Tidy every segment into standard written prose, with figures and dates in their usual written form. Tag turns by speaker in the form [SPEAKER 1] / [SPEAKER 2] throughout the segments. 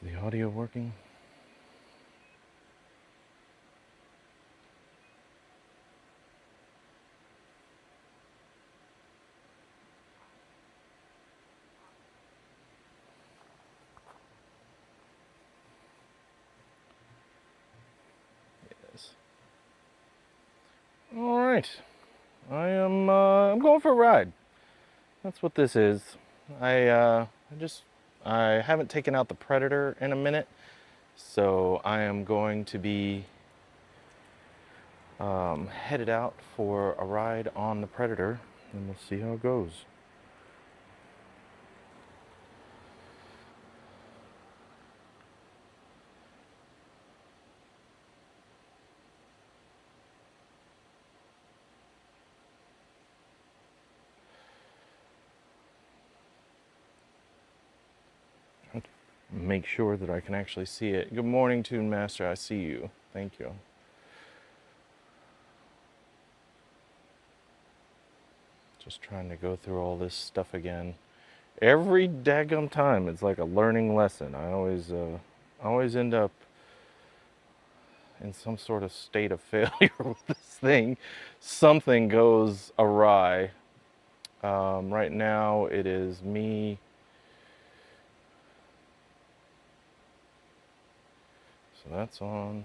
[SPEAKER 1] The audio working? Yes. All right. I'm going for a ride. That's what this is. I haven't taken out the Predator in a minute, so I am going to be headed out for a ride on the Predator, and we'll see how it goes. Make sure that I can actually see it. Good morning, Tune Master. I see you. Thank you. Just trying to go through all this stuff again. Every daggum time, it's like a learning lesson. I always end up in some sort of state of failure with this thing. Something goes awry. Right now, it is me. So that's on.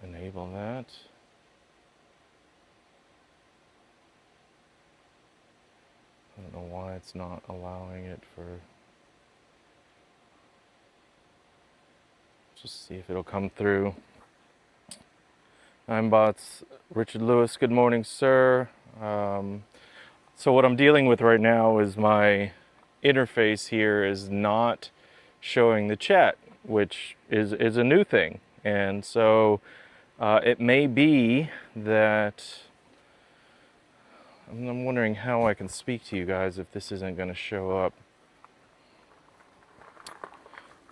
[SPEAKER 1] Enable that. I don't know why it's not allowing it for. Just see if it'll come through. I'm bots. Richard Lewis, good morning, sir. So what I'm dealing with right now is my interface here is not showing the chat, which is a new thing. And so it may be that I'm wondering how I can speak to you guys if this isn't going to show up.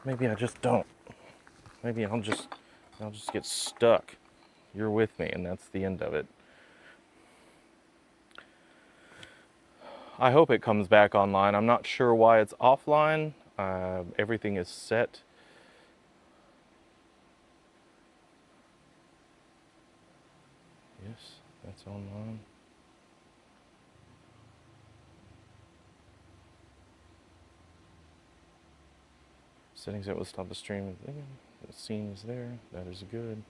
[SPEAKER 1] Maybe I just don't. Maybe I'll just get stuck. You're with me, and that's the end of it. I hope it comes back online. I'm not sure why it's offline. Everything is set. Yes, that's online. Settings that will stop the stream. The scene is there. That is good.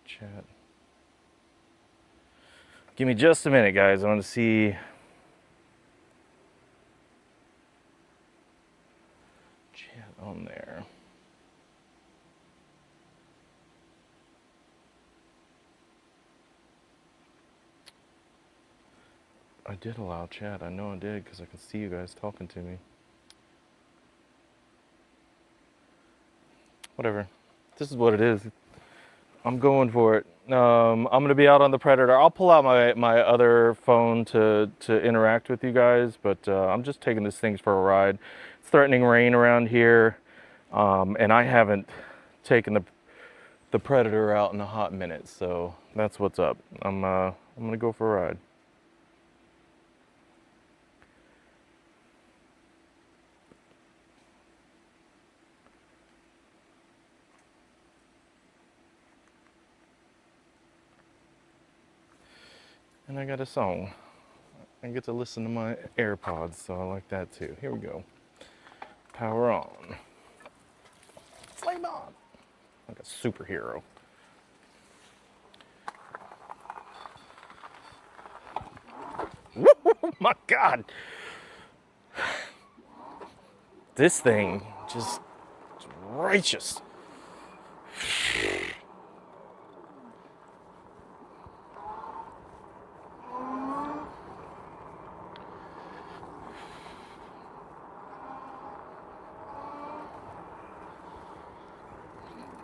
[SPEAKER 1] Chat. Give me just a minute, guys. I want to see. Chat on there. I did allow chat. I know I did because I can see you guys talking to me. Whatever. This is what it is. I'm going for it. I'm going to be out on the Predator. I'll pull out my other phone to interact with you guys, but I'm just taking this thing for a ride. It's threatening rain around here, and I haven't taken the Predator out in a hot minute, so that's what's up. I'm going to go for a ride. And I got a song. I get to listen to my AirPods, so I like that too. Here we go. Power on. Flame on. Like a superhero. Oh my God. This thing just righteous.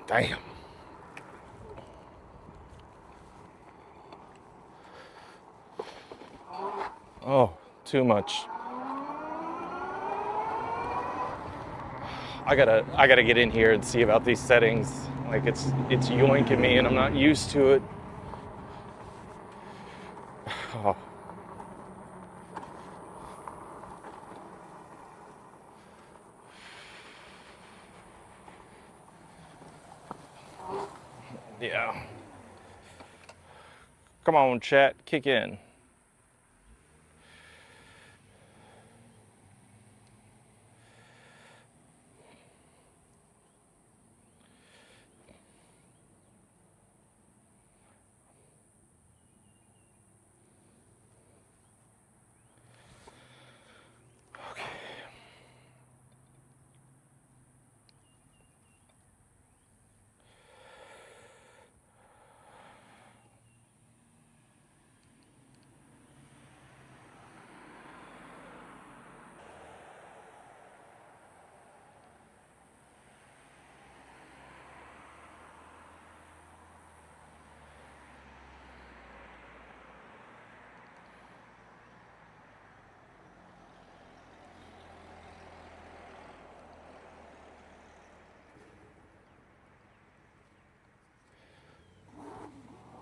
[SPEAKER 1] Damn. Oh, too much. I gotta get in here and see about these settings. Like it's yoinking me and I'm not used to it. Come on, chat, kick in.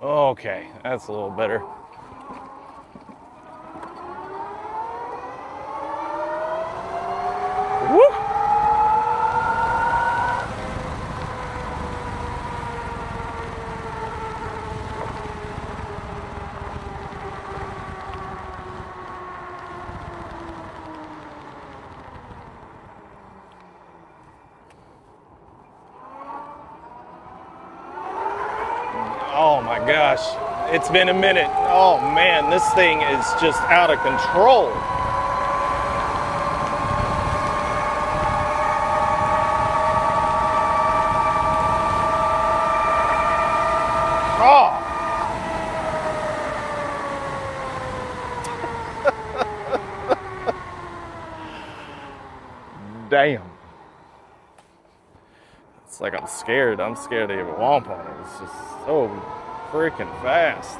[SPEAKER 1] Okay, that's a little better. Woo! Oh my gosh, it's been a minute. Oh man, this thing is just out of control. Oh. Damn. It's like I'm scared. I'm scared to even womp on it. It's just so freaking fast.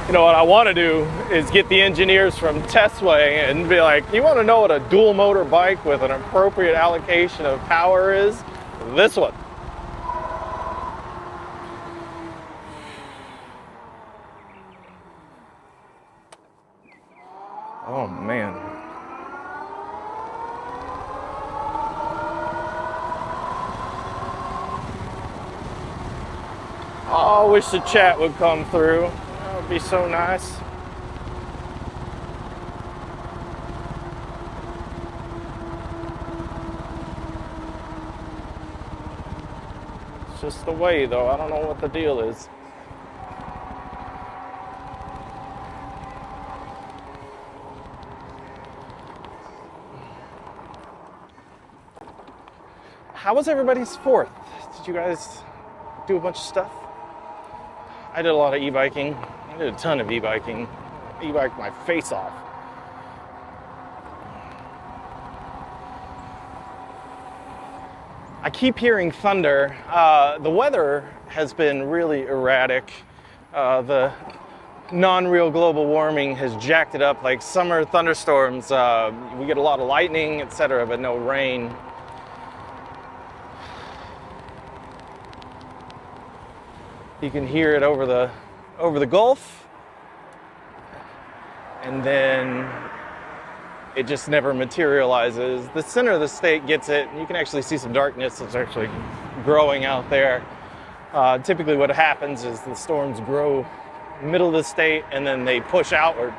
[SPEAKER 1] You know what I want to do is get the engineers from Testway and be like, you want to know what a dual motor bike with an appropriate allocation of power is? This one. Oh man. Oh, I wish the chat would come through. That would be so nice. It's just the way though. I don't know what the deal is. How was everybody's 4th? Did you guys do a bunch of stuff? I did a lot of e-biking. I did a ton of e-biking. E-biked my face off. I keep hearing thunder. The weather has been really erratic. The non-real global warming has jacked it up, like summer thunderstorms. We get a lot of lightning, etc., but no rain. You can hear it over the Gulf, and then it just never materializes. The center of the state gets it, and you can actually see some darkness that's actually growing out there. Typically what happens is the storms grow middle of the state, and then they push outward.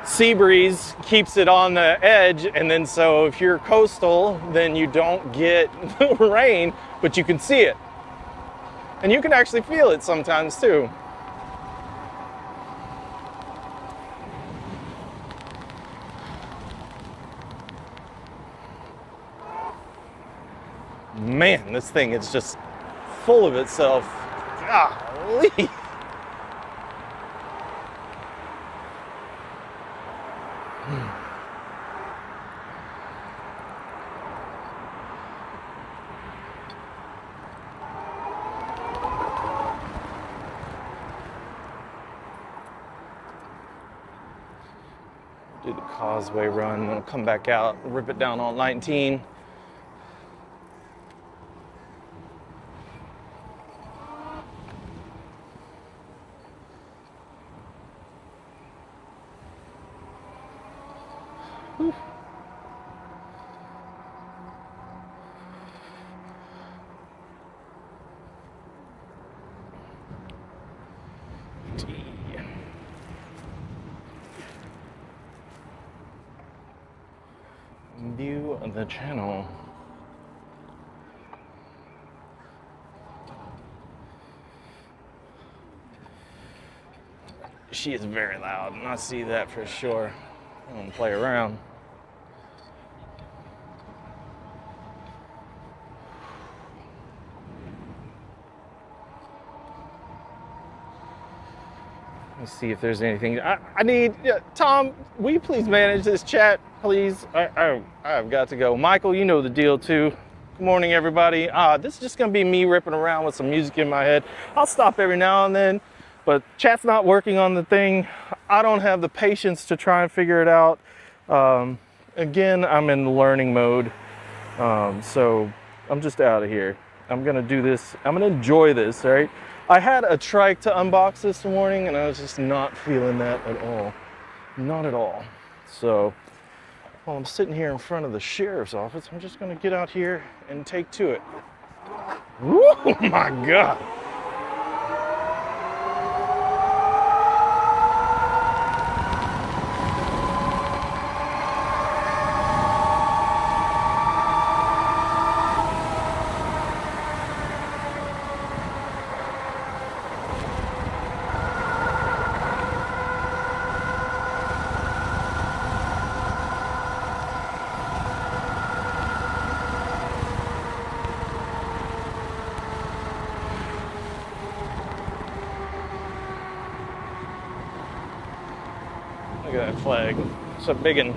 [SPEAKER 1] Sea breeze keeps it on the edge, and then so if you're coastal, then you don't get the rain, but you can see it. And you can actually feel it sometimes too. Man, this thing is just full of itself. Golly. Do the causeway run, and we'll come back out, rip it down on 19. Whew. view of the channel. She is very loud, and I see that for sure. I'm gonna play around. Let's see if there's anything. I need, Tom, will you please manage this chat, please? I've got to go. Michael, you know the deal too. Good morning, everybody. This is just gonna be me ripping around with some music in my head. I'll stop every now and then, but chat's not working on the thing. I don't have the patience to try and figure it out. Again, I'm in learning mode, so I'm just out of here. I'm gonna do this. I'm gonna enjoy this, right? I had a trike to unbox this morning, and I was just not feeling that at all. Not at all. So, while I'm sitting here in front of the sheriff's office, I'm just gonna get out here and take to it. Oh my God. Look at that flag. It's a big one.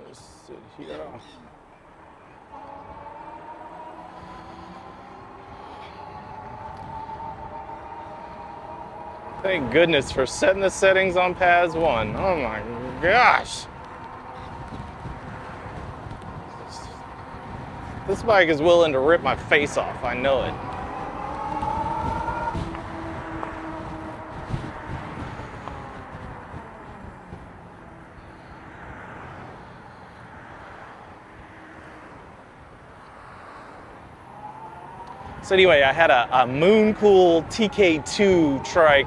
[SPEAKER 1] Let's sit here. Thank goodness for setting the settings on PAS 1. Oh my gosh. This bike is willing to rip my face off, I know it. So anyway, I had a Mooncool TK2 trike.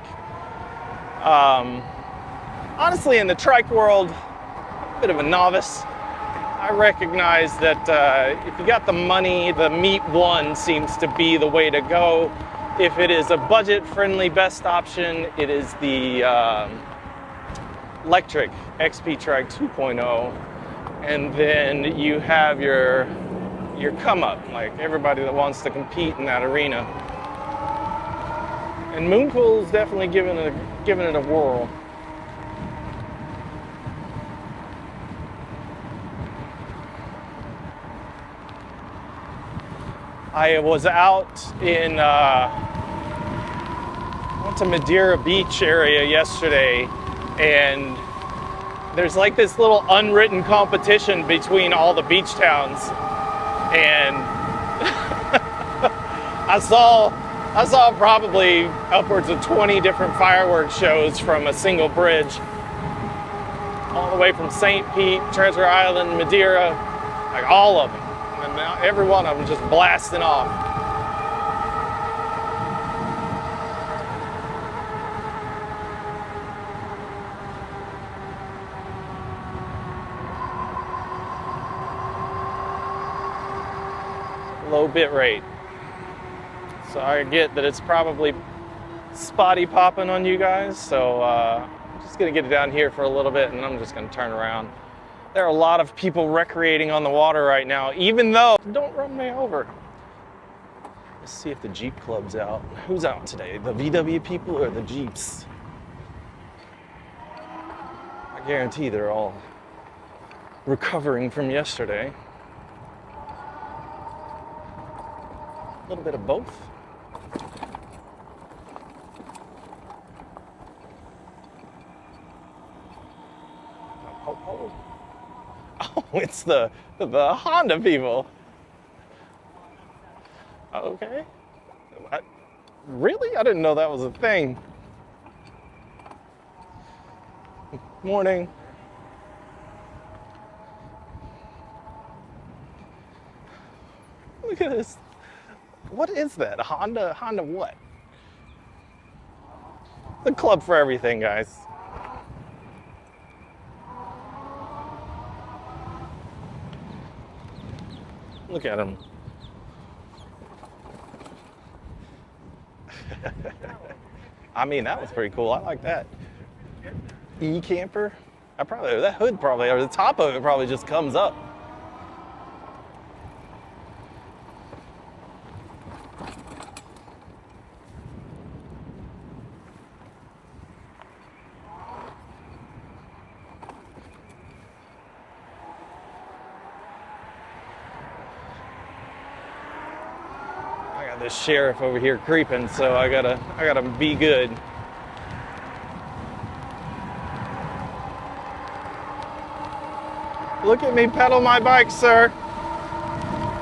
[SPEAKER 1] Honestly, in the trike world, a bit of a novice. I recognize that if you got the money, the Meet 1 seems to be the way to go. If it is a budget-friendly best option, it is the Electric XP Trike 2.0. And then you have your come up, like everybody that wants to compete in that arena. And Mooncool is definitely giving it a whirl. I was out in went to Madeira Beach area yesterday, and there's like this little unwritten competition between all the beach towns. And I saw probably upwards of 20 different fireworks shows from a single bridge, all the way from St. Pete, Treasure Island, Madeira, like all of them. And every one of them just blasting off. Low bit rate. So I get that it's probably spotty popping on you guys. So I'm just gonna get it down here for a little bit, and I'm just gonna turn around. There are a lot of people recreating on the water right now, even though, don't run me over. Let's see if the Jeep Club's out. Who's out today? The VW people or the Jeeps? I guarantee they're all recovering from yesterday. A little bit of both. Oh, it's the Honda people. Okay. Really? I didn't know that was a thing. Look at this. What is that? A Honda? Honda what? The club for everything, guys. Look at him. I mean, that was pretty cool. I like that. E-camper. That hood probably, or the top of it probably just comes up. I got this sheriff over here creeping, so I gotta be good. Look at me pedal my bike, sir.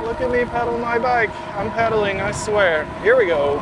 [SPEAKER 1] Look at me pedal my bike. I'm pedaling, I swear. Here we go.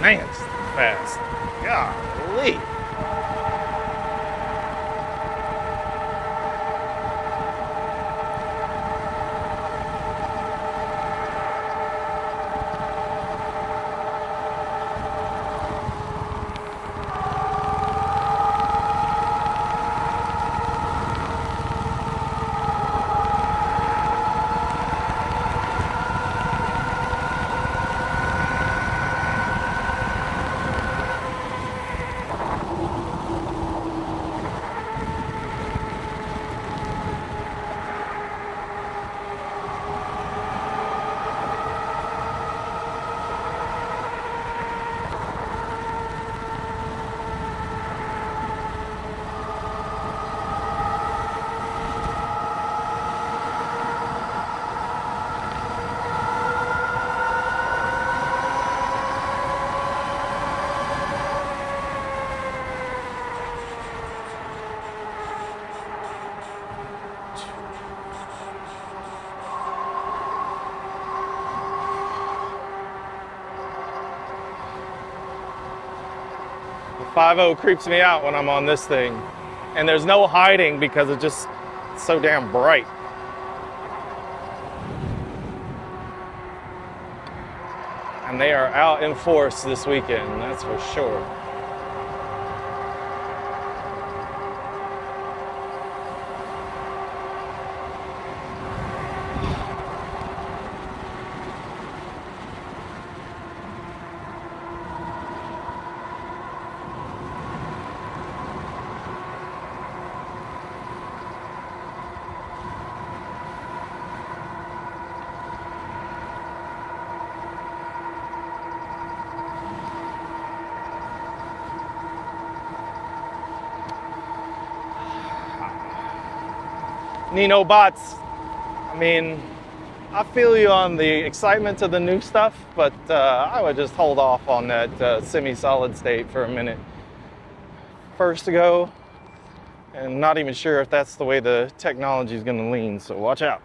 [SPEAKER 1] Man, it's fast. Golly. The 5.0 creeps me out when I'm on this thing. And there's no hiding because it's just so damn bright. And they are out in force this weekend, that's for sure. Nino Bots, I mean, I feel you on the excitement of the new stuff, but I would just hold off on that semi-solid state for a minute. First to go, and not even sure if that's the way the technology is going to lean, so watch out.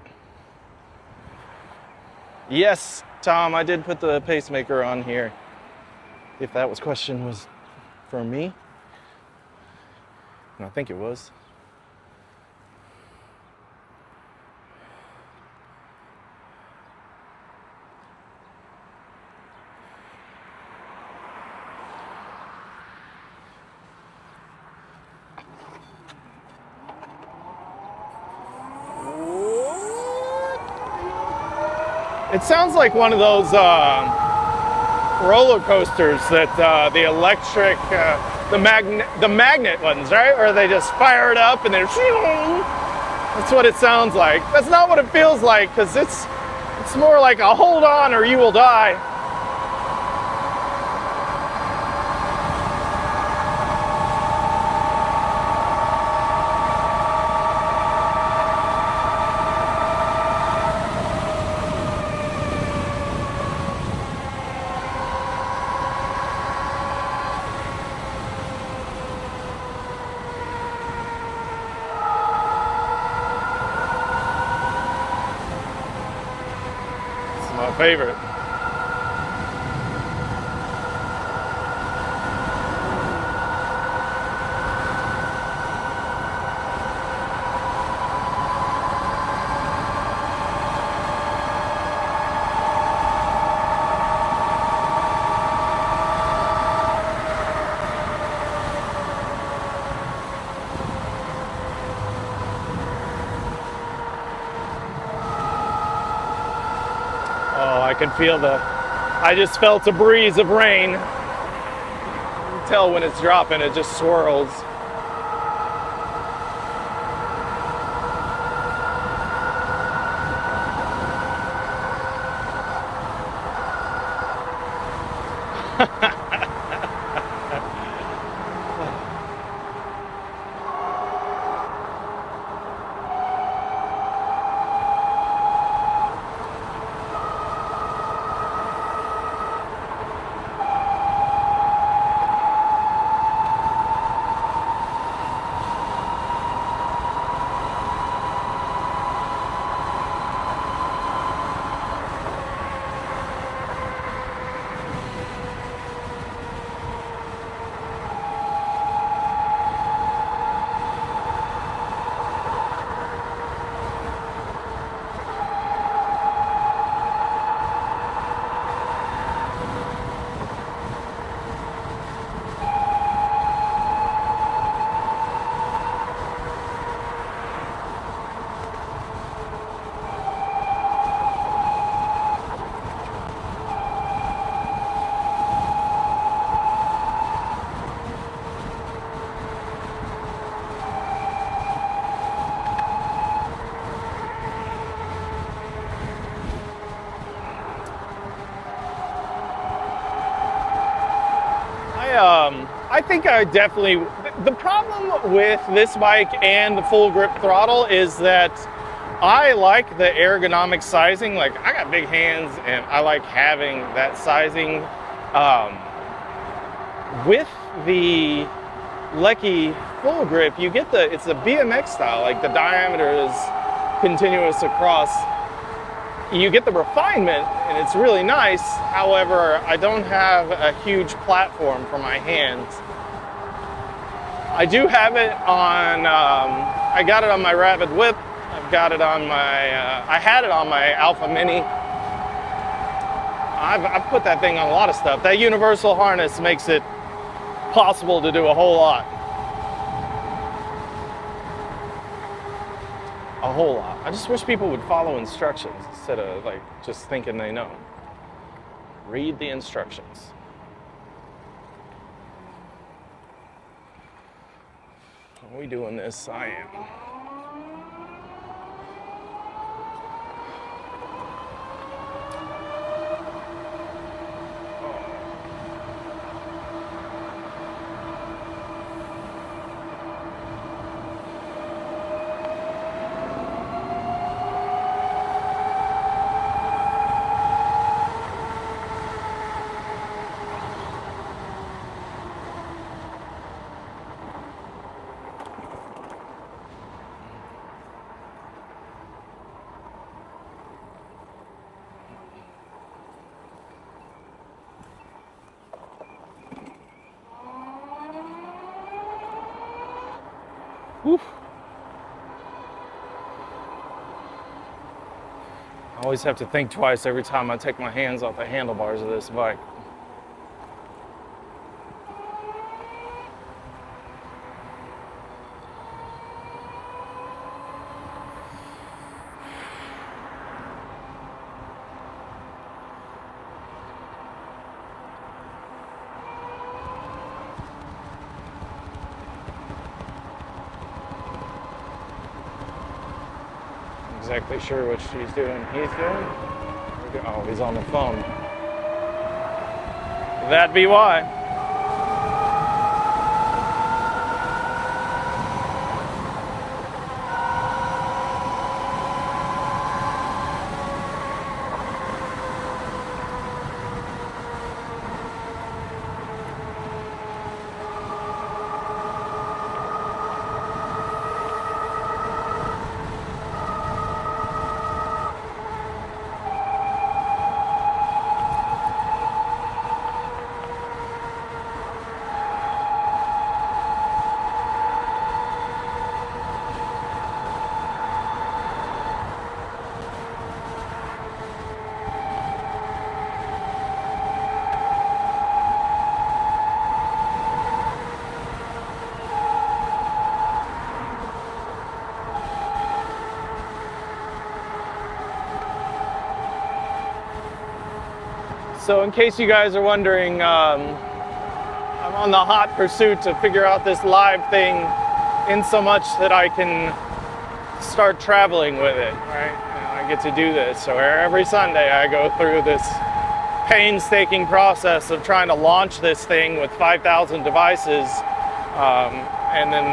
[SPEAKER 1] Yes, Tom, I did put the pacemaker on here, if that question was for me, and I think it was. It sounds like one of those roller coasters that the electric, the magnet ones, right? Where they just fire it up and then that's what it sounds like. That's not what it feels like, because it's more like a hold on or you will die. favorite. Oh, I can feel I just felt a breeze of rain. You can tell when it's dropping, it just swirls. I think I definitely, the problem with this bike and the full grip throttle is that I like the ergonomic sizing. Like, I got big hands and I like having that sizing. With the Lecky full grip, you get it's a BMX style, like the diameter is continuous across. You get the refinement and it's really nice. However, I don't have a huge platform for my hands. I do have it on, I got it on my Rapid Whip. I've got it on my, I had it on my Alpha Mini. I've put that thing on a lot of stuff. That universal harness makes it possible to do a whole lot. A whole lot. I just wish people would follow instructions instead of like just thinking they know. Read the instructions. Are we doing this? I am. Whew. I always have to think twice every time I take my hands off the handlebars of this bike. Exactly sure what she's doing. He's doing? Oh, he's on the phone. That'd be why. So in case you guys are wondering, I'm on the hot pursuit to figure out this live thing in so much that I can start traveling with it, right? And I get to do this. So every Sunday I go through this painstaking process of trying to launch this thing with 5,000 devices. And then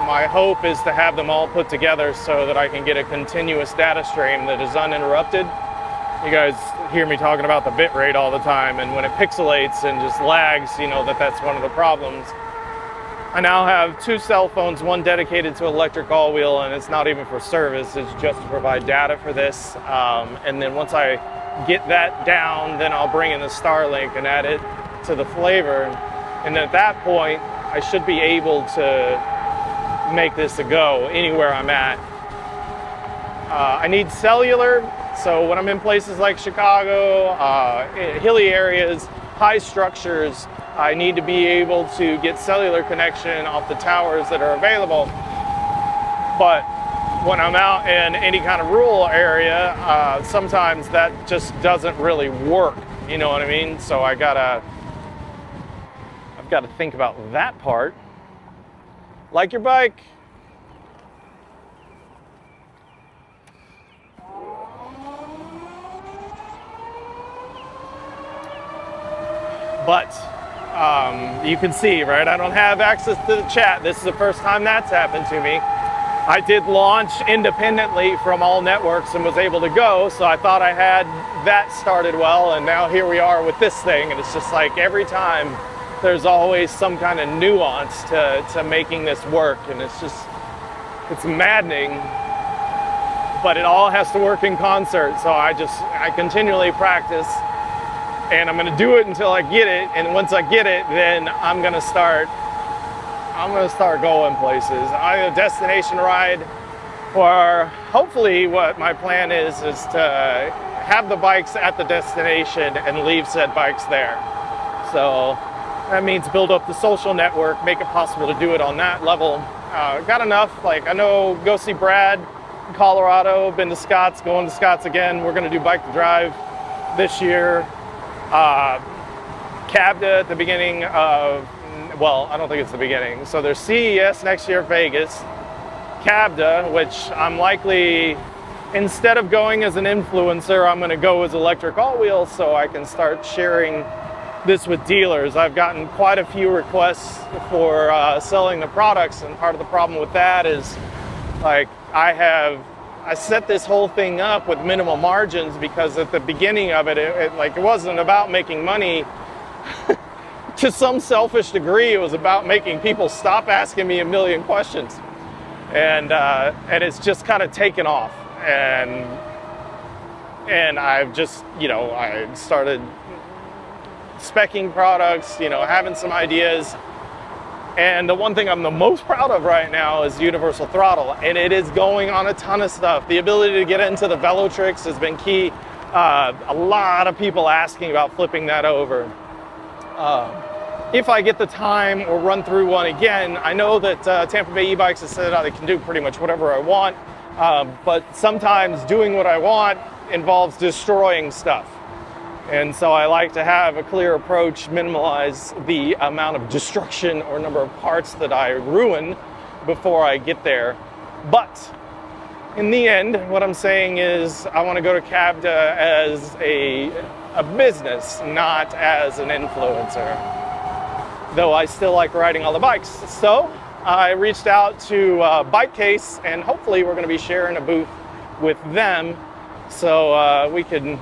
[SPEAKER 1] my hope is to have them all put together so that I can get a continuous data stream that is uninterrupted. You guys hear me talking about the bit rate all the time, and when it pixelates and just lags, you know that's one of the problems. I now have 2 cell phones, one dedicated to ElectricAllWheel, and it's not even for service, it's just to provide data for this. And then once I get that down, then I'll bring in the Starlink and add it to the flavor. And at that point, I should be able to make this a go anywhere I'm at. I need cellular, so when I'm in places like Chicago, hilly areas, high structures, I need to be able to get cellular connection off the towers that are available. But when I'm out in any kind of rural area, sometimes that just doesn't really work, you know what I mean? So I've got to think about that part. Like your bike. But you can see, right, I don't have access to the chat. This is the first time that's happened to me. I did launch independently from all networks and was able to go, so I thought I had that started well, and now here we are with this thing, and it's just like every time there's always some kind of nuance to making this work, and it's maddening, but it all has to work in concert, so I continually practice. And I'm gonna do it until I get it, and once I get it, then I'm gonna start going places. A destination ride, or hopefully what my plan is to have the bikes at the destination and leave said bikes there. So that means build up the social network, make it possible to do it on that level. Got enough, like I know, go see Brad in Colorado, been to Scott's, going to Scott's again. We're gonna do Bike to Drive this year. Cabda at the beginning of, well, I don't think it's the beginning. So there's CES next year, Vegas. Cabda, which I'm likely, instead of going as an influencer, I'm going to go as ElectricAllWheel so I can start sharing this with dealers. I've gotten quite a few requests for selling the products, and part of the problem with that is, like, I set this whole thing up with minimal margins because at the beginning of it, it wasn't about making money. To some selfish degree, it was about making people stop asking me a million questions. And it's just kind of taken off. And I've just, I started speccing products, having some ideas. And the one thing I'm the most proud of right now is universal throttle, and it is going on a ton of stuff. The ability to get into the Velotrix has been key. A lot of people asking about flipping that over. If I get the time or run through one again, I know that Tampa Bay e-bikes has said I can do pretty much whatever I want, but sometimes doing what I want involves destroying stuff. And so I like to have a clear approach, minimize the amount of destruction or number of parts that I ruin before I get there. But in the end, what I'm saying is I want to go to Cabda as a business, not as an influencer. Though I still like riding all the bikes. So I reached out to Bike Case, and hopefully we're going to be sharing a booth with them so we can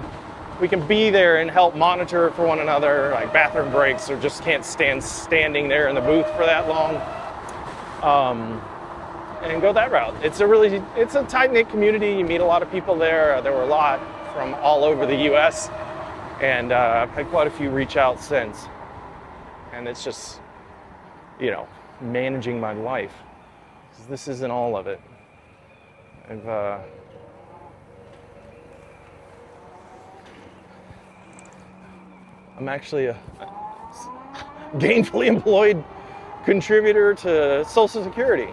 [SPEAKER 1] be there and help monitor for one another, like bathroom breaks, or just can't stand standing there in the booth for that long, and go that route. It's a tight-knit community. You meet a lot of people there. There were a lot from all over the US, and I've had quite a few reach out since. And it's just, managing my life. This isn't all of it. I'm actually a gainfully employed contributor to Social Security.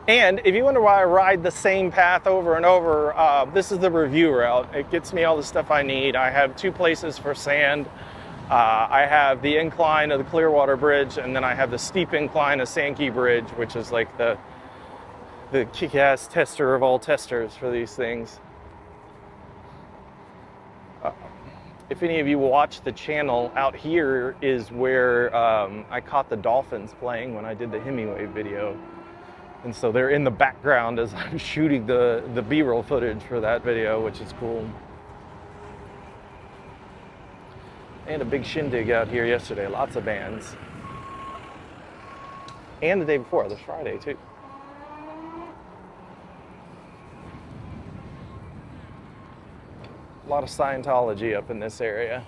[SPEAKER 1] And if you wonder why I ride the same path over and over, this is the review route. It gets me all the stuff I need. I have 2 places for sand. I have the incline of the Clearwater Bridge, and then I have the steep incline of Sankey Bridge, which is like the kick-ass tester of all testers for these things. If any of you watch the channel, out here is where I caught the dolphins playing when I did the Hemingway video. And so they're in the background as I'm shooting the B-roll footage for that video, which is cool. And a big shindig out here yesterday, lots of bands. And the day before, this Friday too. A lot of Scientology up in this area.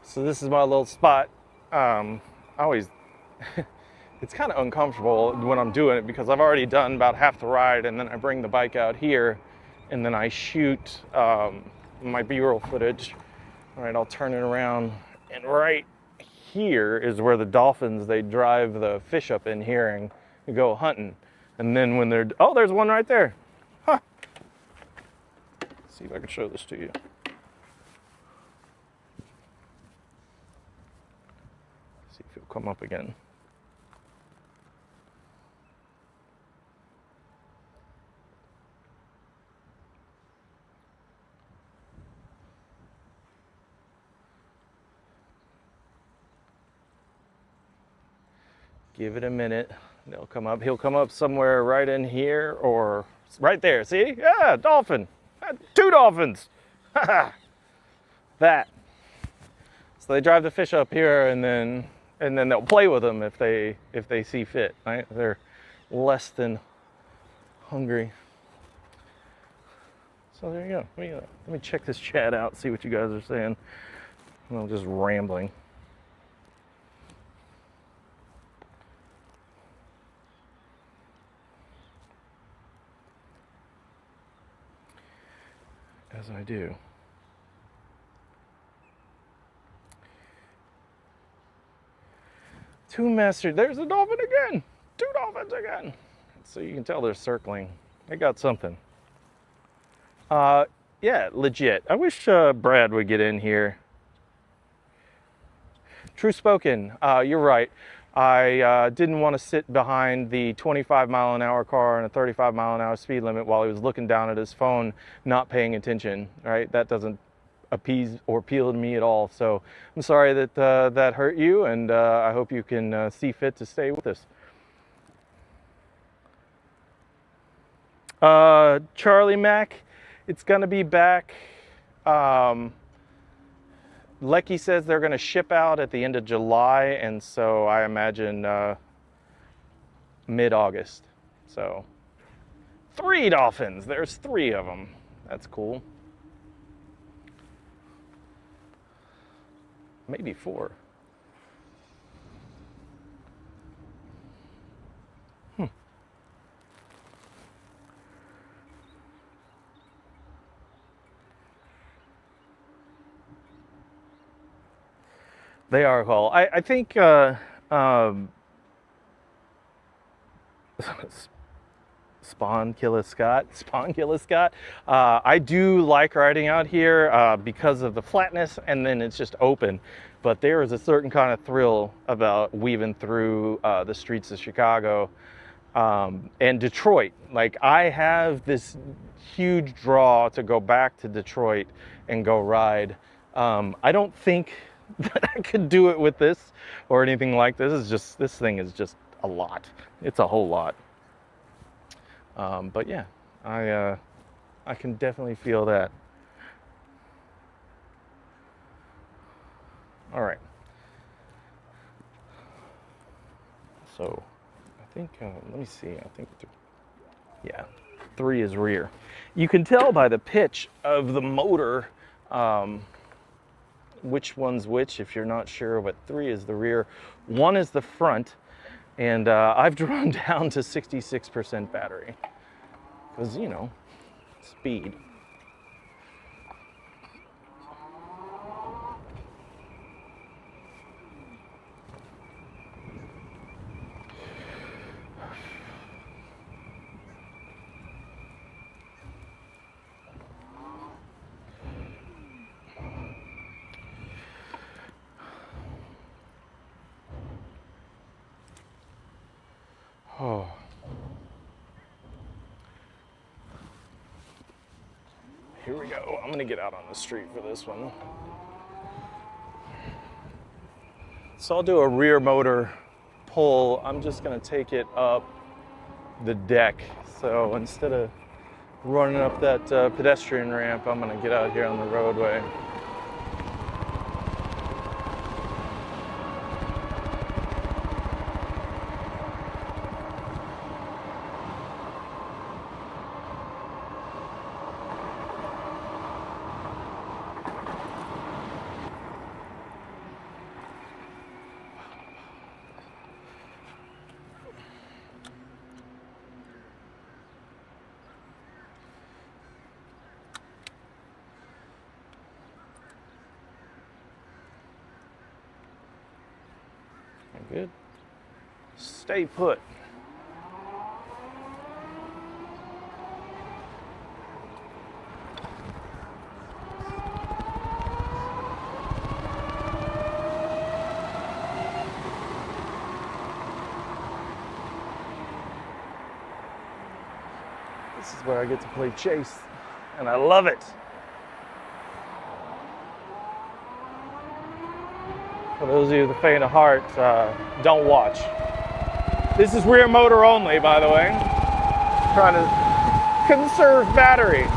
[SPEAKER 1] So this is my little spot. I always, it's kind of uncomfortable when I'm doing it because I've already done about half the ride, and then I bring the bike out here and then I shoot my B-roll footage. All right, I'll turn it around, and right here is where the dolphins, they drive the fish up in here and go hunting. And then when they're, oh, there's one right there. Huh. Let's see if I can show this to you. See if he'll come up again. Give it a minute. They'll come up. He'll come up somewhere right in here or right there. See? Yeah, dolphin. 2 dolphins. That. So they drive the fish up here, and then they'll play with them if they see fit. Right? They're less than hungry. So there you go. Let me check this chat out. See what you guys are saying. I'm just rambling. As I do. Two master, there's a dolphin again. 2 dolphins again. So you can tell they're circling. They got something. Yeah, legit. I wish Brad would get in here. True spoken. You're right. I didn't want to sit behind the 25-mile-an-hour car and a 35-mile-an-hour speed limit while he was looking down at his phone, not paying attention, right? That doesn't appease or appeal to me at all. So I'm sorry that that hurt you, and I hope you can see fit to stay with us. Charlie Mac, it's going to be back. Lecky says they're going to ship out at the end of July, and so I imagine mid-August. So 3 dolphins. There's 3 of them. That's cool. Maybe 4. They are cool. I think Spawn Killa Scott. I do like riding out here because of the flatness, and then it's just open. But there is a certain kind of thrill about weaving through the streets of Chicago and Detroit. Like, I have this huge draw to go back to Detroit and go ride. I don't think that I could do it with this or anything like this. This thing is just a lot. It's a whole lot. But yeah, I can definitely feel that. All right. So I think, let me see, I think, yeah, 3 is rear. You can tell by the pitch of the motor which one's which if you're not sure, but 3 is the rear, 1 is the front, and I've drawn down to 66% battery because, you know, speed. Oh. Here we go. I'm gonna get out on the street for this one. So I'll do a rear motor pull. I'm just gonna take it up the deck. So instead of running up that pedestrian ramp, I'm gonna get out here on the roadway. Good. Stay put. This is where I get to play chase, and I love it. For those of you the faint of heart, don't watch. This is rear motor only, by the way. Trying to conserve battery.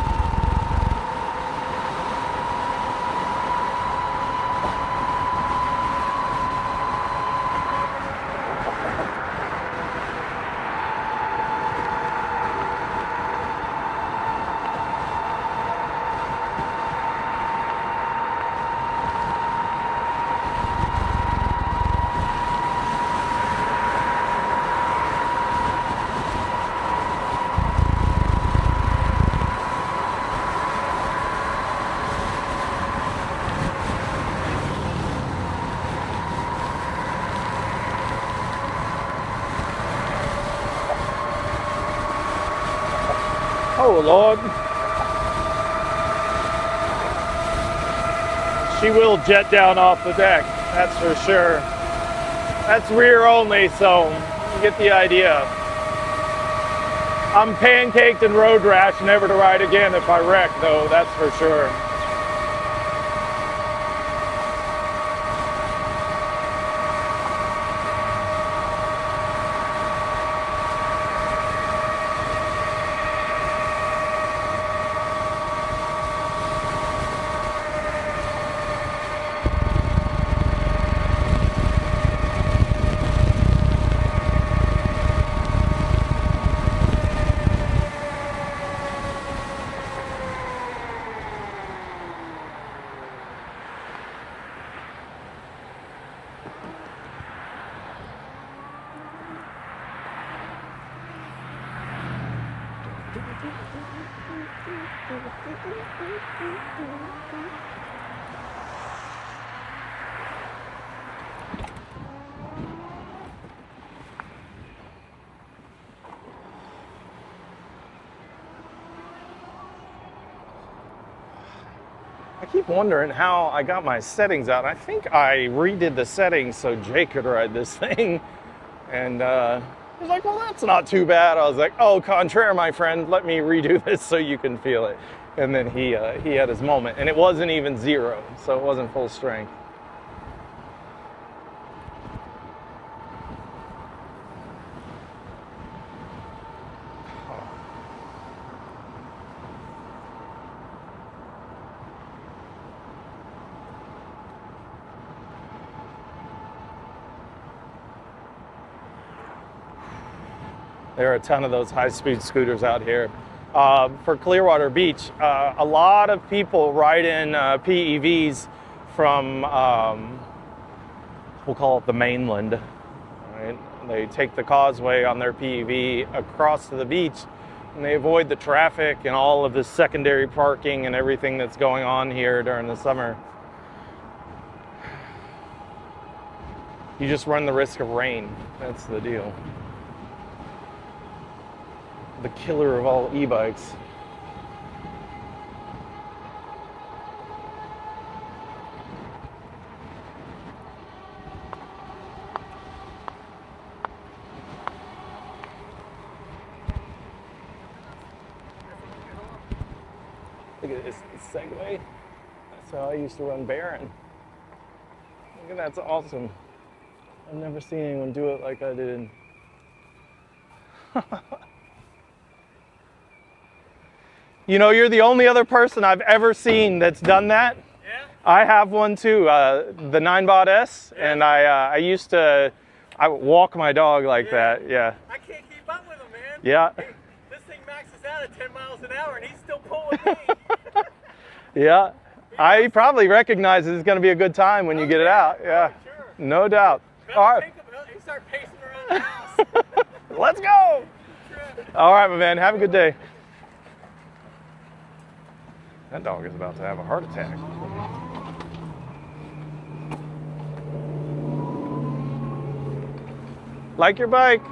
[SPEAKER 1] Oh, Lord. She will jet down off the deck, that's for sure. That's rear only, so you get the idea. I'm pancaked and road rash, never to ride again if I wreck, though, that's for sure. I keep wondering how I got my settings out. I think I redid the settings so Jay could ride this thing. And he's like, well, that's not too bad. I was like, oh, contraire, my friend, let me redo this so you can feel it. And then he had his moment. And it wasn't even 0, so it wasn't full strength. There are a ton of those high-speed scooters out here. For Clearwater Beach, a lot of people ride in PEVs from, we'll call it the mainland. Right? They take the causeway on their PEV across to the beach, and they avoid the traffic and all of this secondary parking and everything that's going on here during the summer. You just run the risk of rain. That's the deal. The killer of all e-bikes. Look at this Segway. That's how I used to run Baron. Look at that's awesome. I've never seen anyone do it like I did. You know, you're the only other person I've ever seen that's done that. Yeah? I have one too, the 9bot S, yeah. And I used to walk my dog like that, yeah.
[SPEAKER 2] I can't keep up with him, man.
[SPEAKER 1] Yeah.
[SPEAKER 2] This thing maxes out at 10 miles an hour and he's still pulling me.
[SPEAKER 1] Yeah. I probably recognizes it's going to be a good time when you get it out, yeah.
[SPEAKER 2] Oh, sure.
[SPEAKER 1] No doubt. All right.
[SPEAKER 2] He start pacing around the house.
[SPEAKER 1] Let's go. All right, my man. Have a good day. That dog is about to have a heart attack. Like your bike?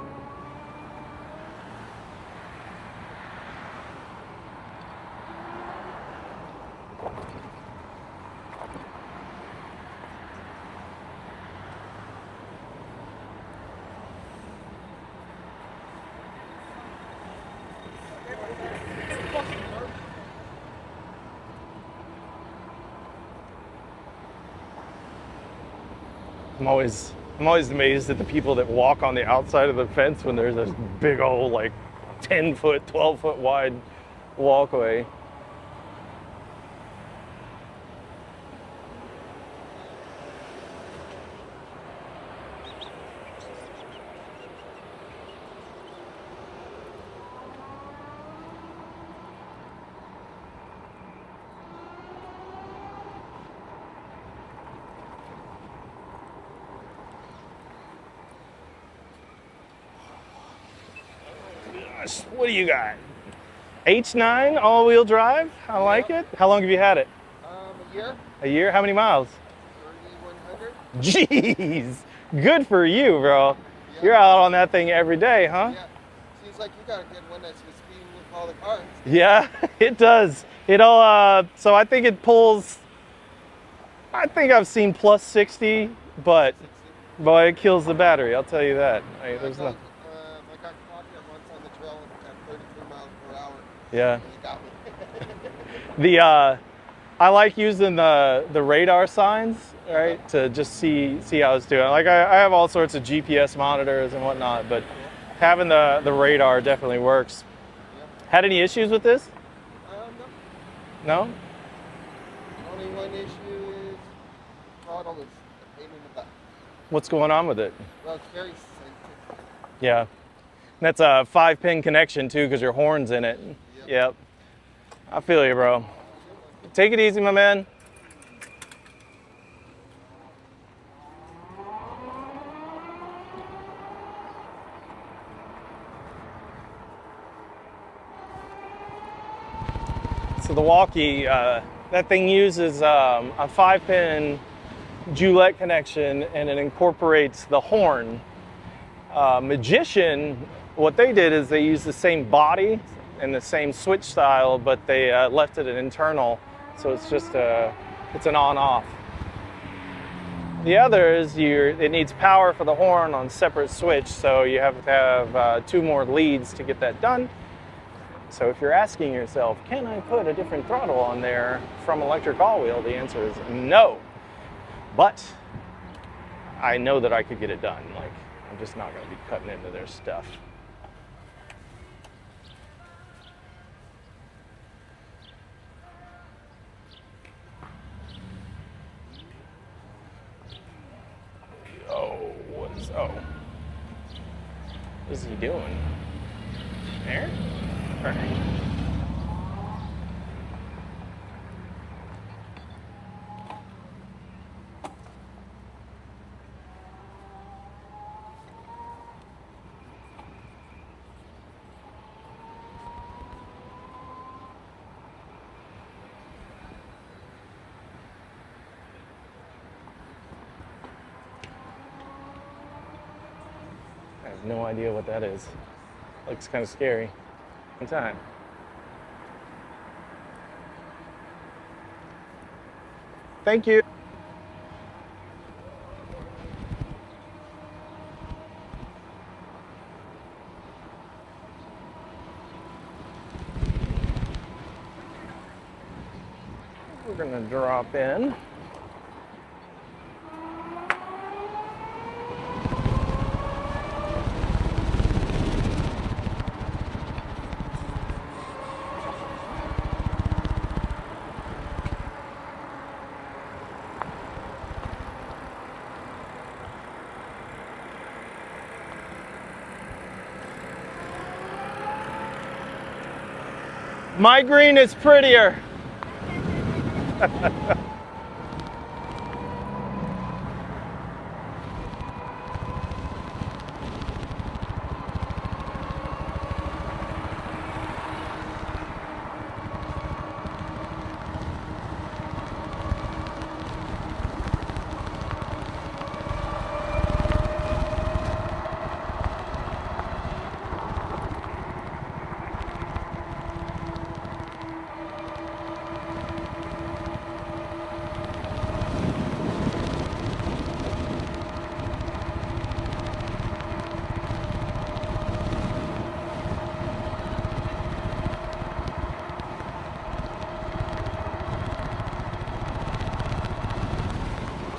[SPEAKER 1] I'm always amazed at the people that walk on the outside of the fence when there's this big old like 10-foot, 12-foot wide walkway. What do you got? H9 all-wheel drive? I like it. How long have you had it?
[SPEAKER 2] A year.
[SPEAKER 1] A year? How many miles?
[SPEAKER 2] 3,100.
[SPEAKER 1] Jeez, good for you, bro. Yeah. You're out on that thing every day, huh?
[SPEAKER 2] Yeah. Seems like you got a good one that's speeding with all the cars.
[SPEAKER 1] Yeah, it does. It'll. So I think it pulls. I think I've seen plus 60, but boy, it kills the battery. I'll tell you that. There's no. Yeah. I like using the radar signs, right, to just see how it's doing. Like I have all sorts of GPS monitors and whatnot, but having the radar definitely works. Had any issues with this? No. No?
[SPEAKER 2] Only one issue is throttle is a pain in the butt.
[SPEAKER 1] What's going on with it?
[SPEAKER 2] Well, it's very sensitive.
[SPEAKER 1] Yeah. And that's a 5-pin connection too, because your horn's in it. Yep. I feel you, bro. Take it easy, my man. So the walkie, that thing uses a 5-pin Joulette connection, and it incorporates the horn. Magician, what they did is they used the same body and the same switch style, but they left it an internal, so it's just it's an on-off. The other is it needs power for the horn on separate switch, so you have to have 2 more leads to get that done. So if you're asking yourself, can I put a different throttle on there from ElectricAllWheel, the answer is no. But I know that I could get it done. Like, I'm just not going to be cutting into their stuff. What is he doing? There. Perfect. I have no idea what that is. Looks kind of scary. In time. Thank you. We're gonna drop in. My green is prettier.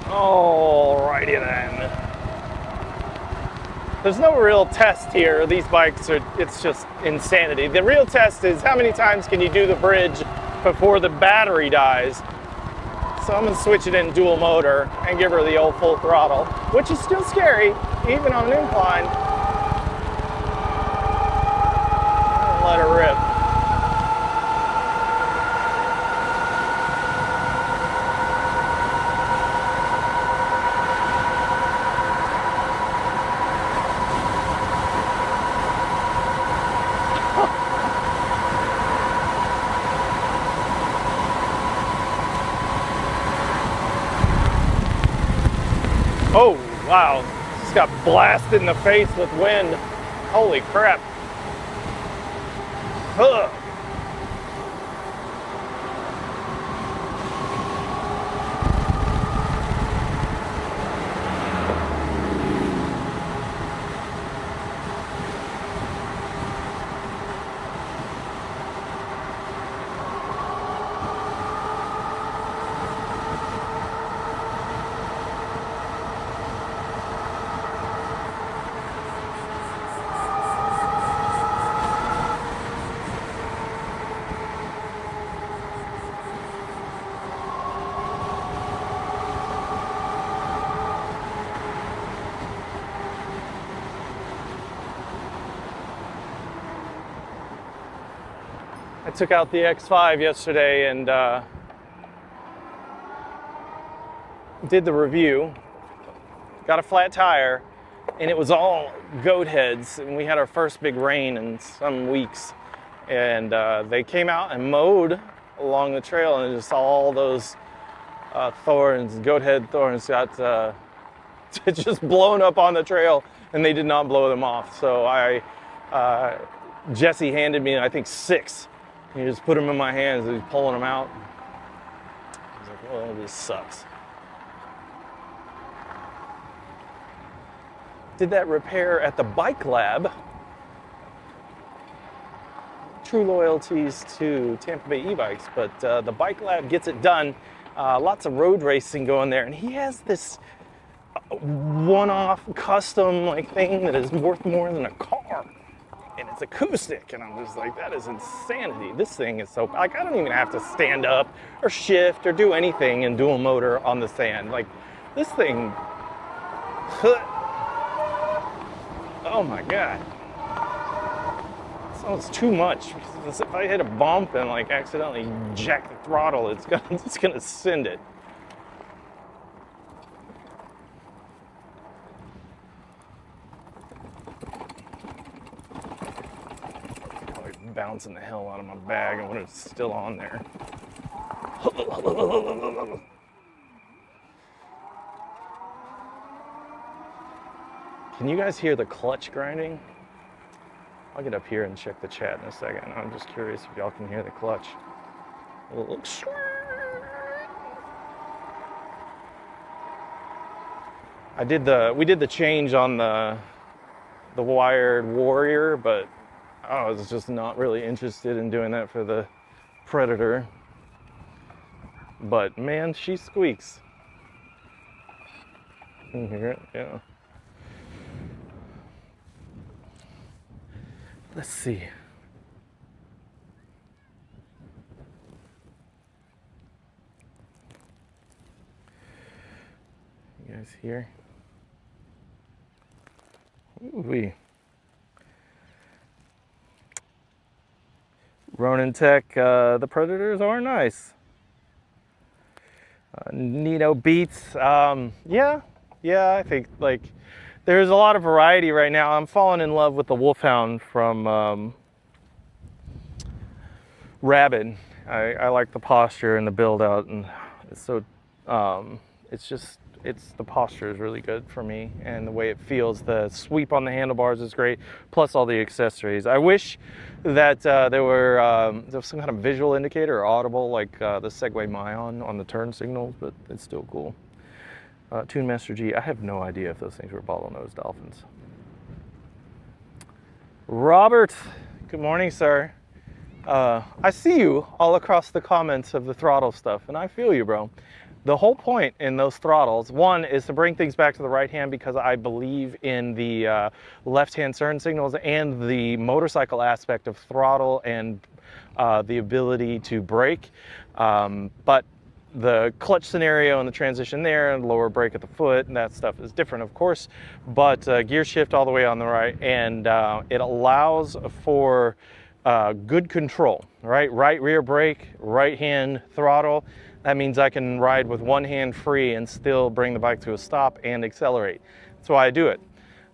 [SPEAKER 1] Alrighty then. There's no real test here. These bikes are, it's just insanity. The real test is how many times can you do the bridge before the battery dies. So I'm gonna switch it in dual motor and give her the old full throttle, which is still scary, even on an incline. Let her rip. Oh, wow. Just got blasted in the face with wind. Holy crap. Ugh. I took out the X5 yesterday and did the review. Got a flat tire, and it was all goat heads. And we had our first big rain in some weeks, and they came out and mowed along the trail, and just all those thorns, goat head thorns, got just blown up on the trail, and they did not blow them off. So Jesse handed me, I think, 6. He just put them in my hands and he's pulling them out. I was like, well, this sucks. Did that repair at the bike lab. True loyalties to Tampa Bay e-bikes, but the bike lab gets it done. Lots of road racing going there, and he has this one-off custom like thing that is worth more than a car. And it's acoustic, and I'm just like, that is insanity. This thing is so, like, I don't even have to stand up or shift or do anything in dual motor on the sand. Like, this thing, oh my God. Oh, it's too much. Because if I hit a bump and like accidentally jack the throttle, it's gonna send it. Probably bouncing the hell out of my bag and when it's still on there. Can you guys hear the clutch grinding? I'll get up here and check the chat in a second. I'm just curious if y'all can hear the clutch. We did the change on the wired Warrior, but I was just not really interested in doing that for the Predator. But man, she squeaks. You can hear it? Yeah. Let's see. You guys hear? Ooh-wee. Ronin Tech, the Predators are nice. Nino Beats, yeah, I think like there's a lot of variety right now. I'm falling in love with the Wolfhound from Rabid. I like the posture and the build out, and it's so the posture is really good for me, and the way it feels. The sweep on the handlebars is great, plus all the accessories. I wish that there was some kind of visual indicator or audible like the Segway Mayon on the turn signals, but it's still cool. Tune Master G, I have no idea if those things were bottlenose dolphins. Robert, good morning, sir. I see you all across the comments of the throttle stuff, and I feel you, bro. The whole point in those throttles, one, is to bring things back to the right hand because I believe in the left-hand turn signals and the motorcycle aspect of throttle and the ability to brake. But the clutch scenario and the transition there and lower brake at the foot and that stuff is different, of course. But gear shift all the way on the right, and it allows for good control, right? Right rear brake, right hand throttle. That means I can ride with one hand free and still bring the bike to a stop and accelerate. That's why I do it.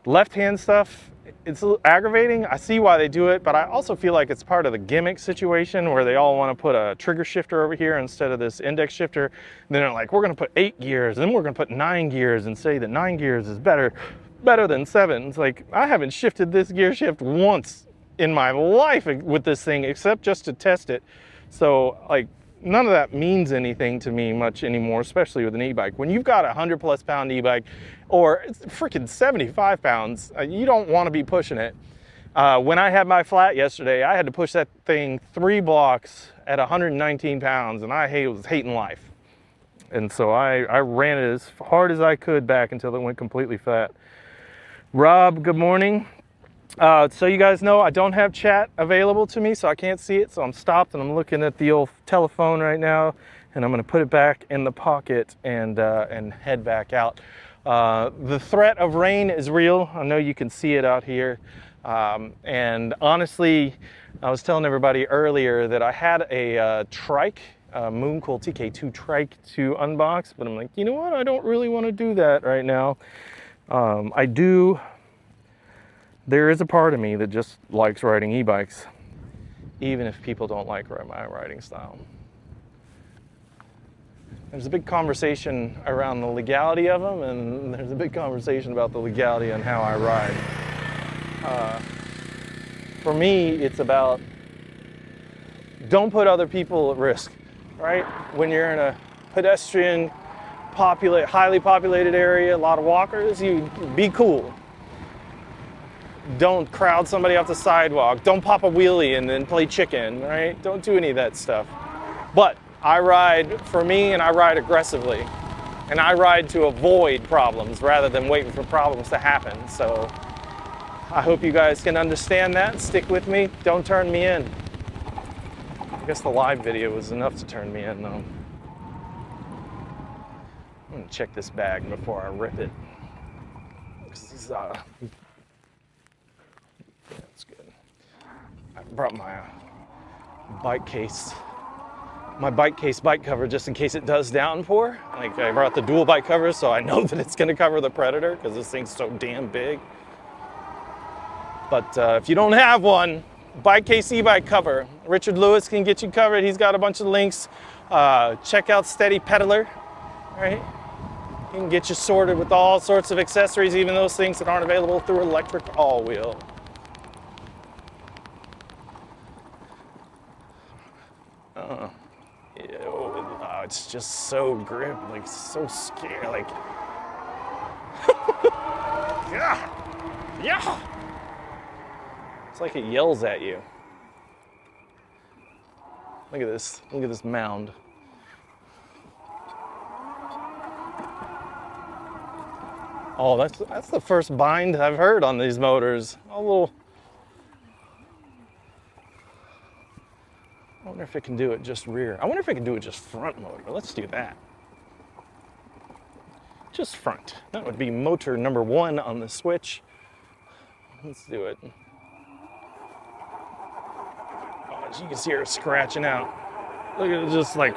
[SPEAKER 1] Left hand stuff, it's a little aggravating. I see why they do it, but I also feel like it's part of the gimmick situation where they all want to put a trigger shifter over here instead of this index shifter. And then they're like, we're going to put 8 gears, and then we're going to put 9 gears and say that 9 gears is better than 7. It's like, I haven't shifted this gear shift once in my life with this thing except just to test it. So like, none of that means anything to me much anymore, especially with an e-bike. When you've got a 100+ pound e-bike, or it's freaking 75 pounds, you don't want to be pushing it. When I had my flat yesterday, I had to push that thing 3 blocks at 119 pounds, and I was hating life. And so I ran it as hard as I could back until it went completely flat. Rob, good morning. So you guys know I don't have chat available to me, so I can't see it. So I'm stopped and I'm looking at the old telephone right now, and I'm going to put it back in the pocket and head back out. The threat of rain is real. I know you can see it out here. And honestly, I was telling everybody earlier that I had a trike, Mooncool TK2 trike to unbox, but I'm like, you know what? I don't really want to do that right now. There is a part of me that just likes riding e-bikes, even if people don't like my riding style. There's a big conversation around the legality of them, and there's a big conversation about the legality on how I ride. For me, it's about don't put other people at risk, right? When you're in a pedestrian, highly populated area, a lot of walkers, you be cool. Don't crowd somebody off the sidewalk. Don't pop a wheelie and then play chicken, right? Don't do any of that stuff. But I ride for me, and I ride aggressively. And I ride to avoid problems rather than waiting for problems to happen. So I hope you guys can understand that. Stick with me. Don't turn me in. I guess the live video was enough to turn me in, though. I'm gonna check this bag before I rip it. That's good. I brought my bike case. My bike case bike cover just in case it does downpour. Like I brought the dual bike covers so I know that it's gonna cover the Predator because this thing's so damn big. But if you don't have one, bike case e-bike cover. Richard Lewis can get you covered. He's got a bunch of links. Check out Steady Pedaler, right? He can get you sorted with all sorts of accessories, even those things that aren't available through ElectricAllWheel. It's just so grip, like so scary, like yeah. It's like it yells at you. Look at this mound. Oh, that's the first bind I've heard on these motors. A little. I wonder if it can do it just rear. I wonder if it can do it just front motor. Let's do that. Just front. That would be motor number 1 on the switch. Let's do it. Oh, as you can see her scratching out. Look at it, just like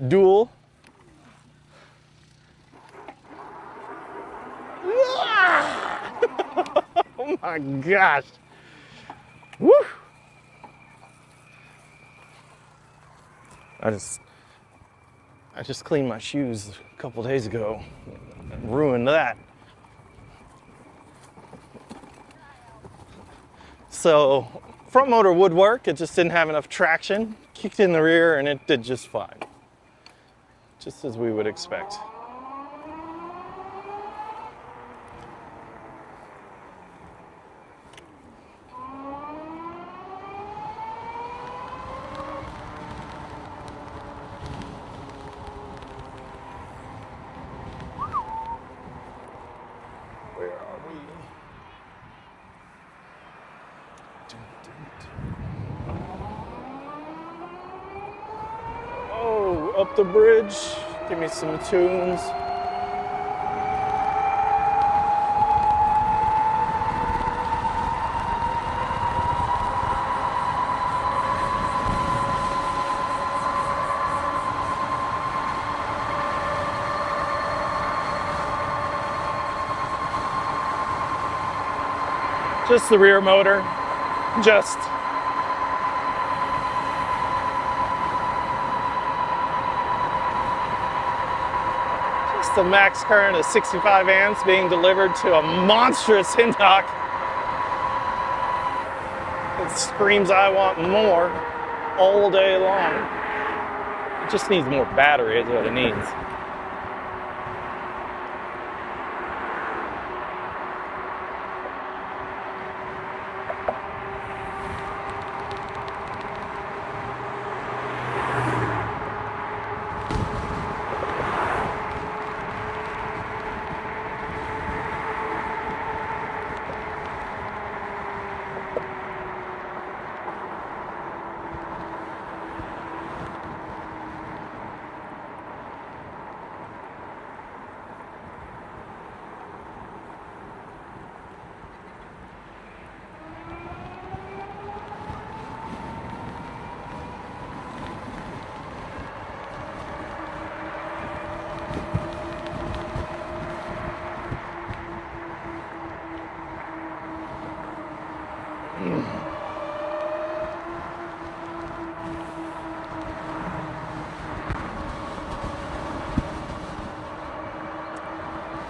[SPEAKER 1] dual. Oh my gosh. Woo! I just cleaned my shoes a couple days ago and ruined that. So front motor would work, it just didn't have enough traction. Kicked in the rear and it did just fine. Just as we would expect. Oh, up the bridge. Give me some tunes. Just the rear motor. Just the max current of 65 amps being delivered to a monstrous Hindock. It screams, I want more, all day long. It just needs more battery is what it needs.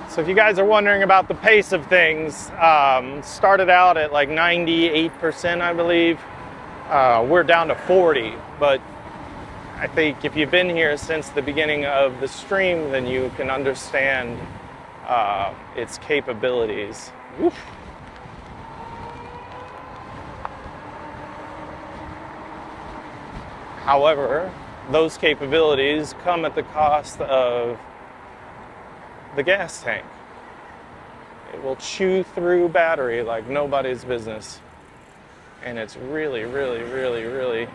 [SPEAKER 1] So if you guys are wondering about the pace of things, started out at like 98%, I believe. We're down to 40, but I think if you've been here since the beginning of the stream, then you can understand its capabilities. Oof. However, those capabilities come at the cost of the gas tank. It will chew through battery like nobody's business. And it's really, really, really, really,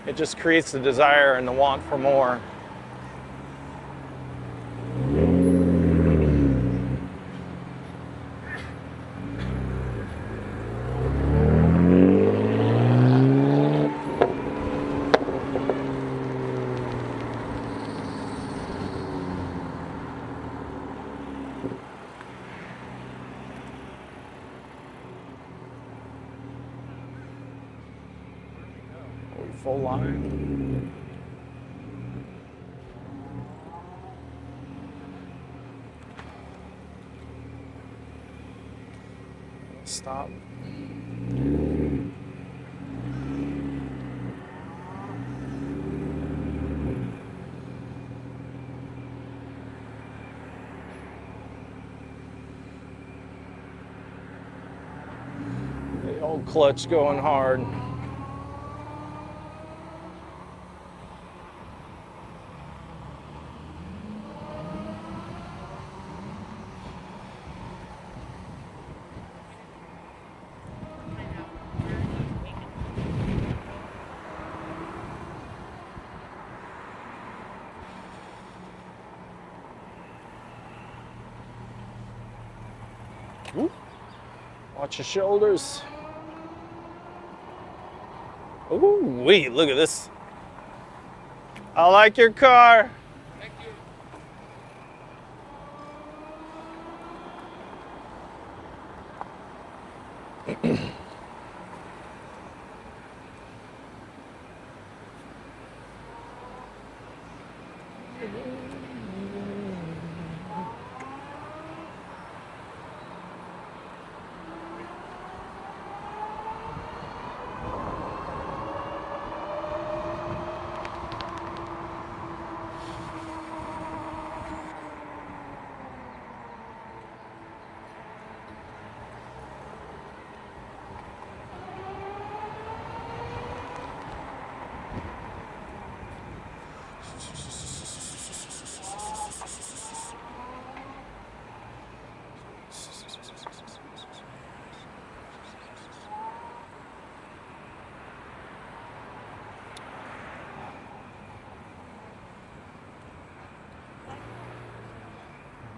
[SPEAKER 1] it just creates the desire and the want for more. Are we full line? Stop. The old clutch going hard. Ooh. Watch your shoulders. Ooh, wait, look at this. I like your car.
[SPEAKER 2] Thank you.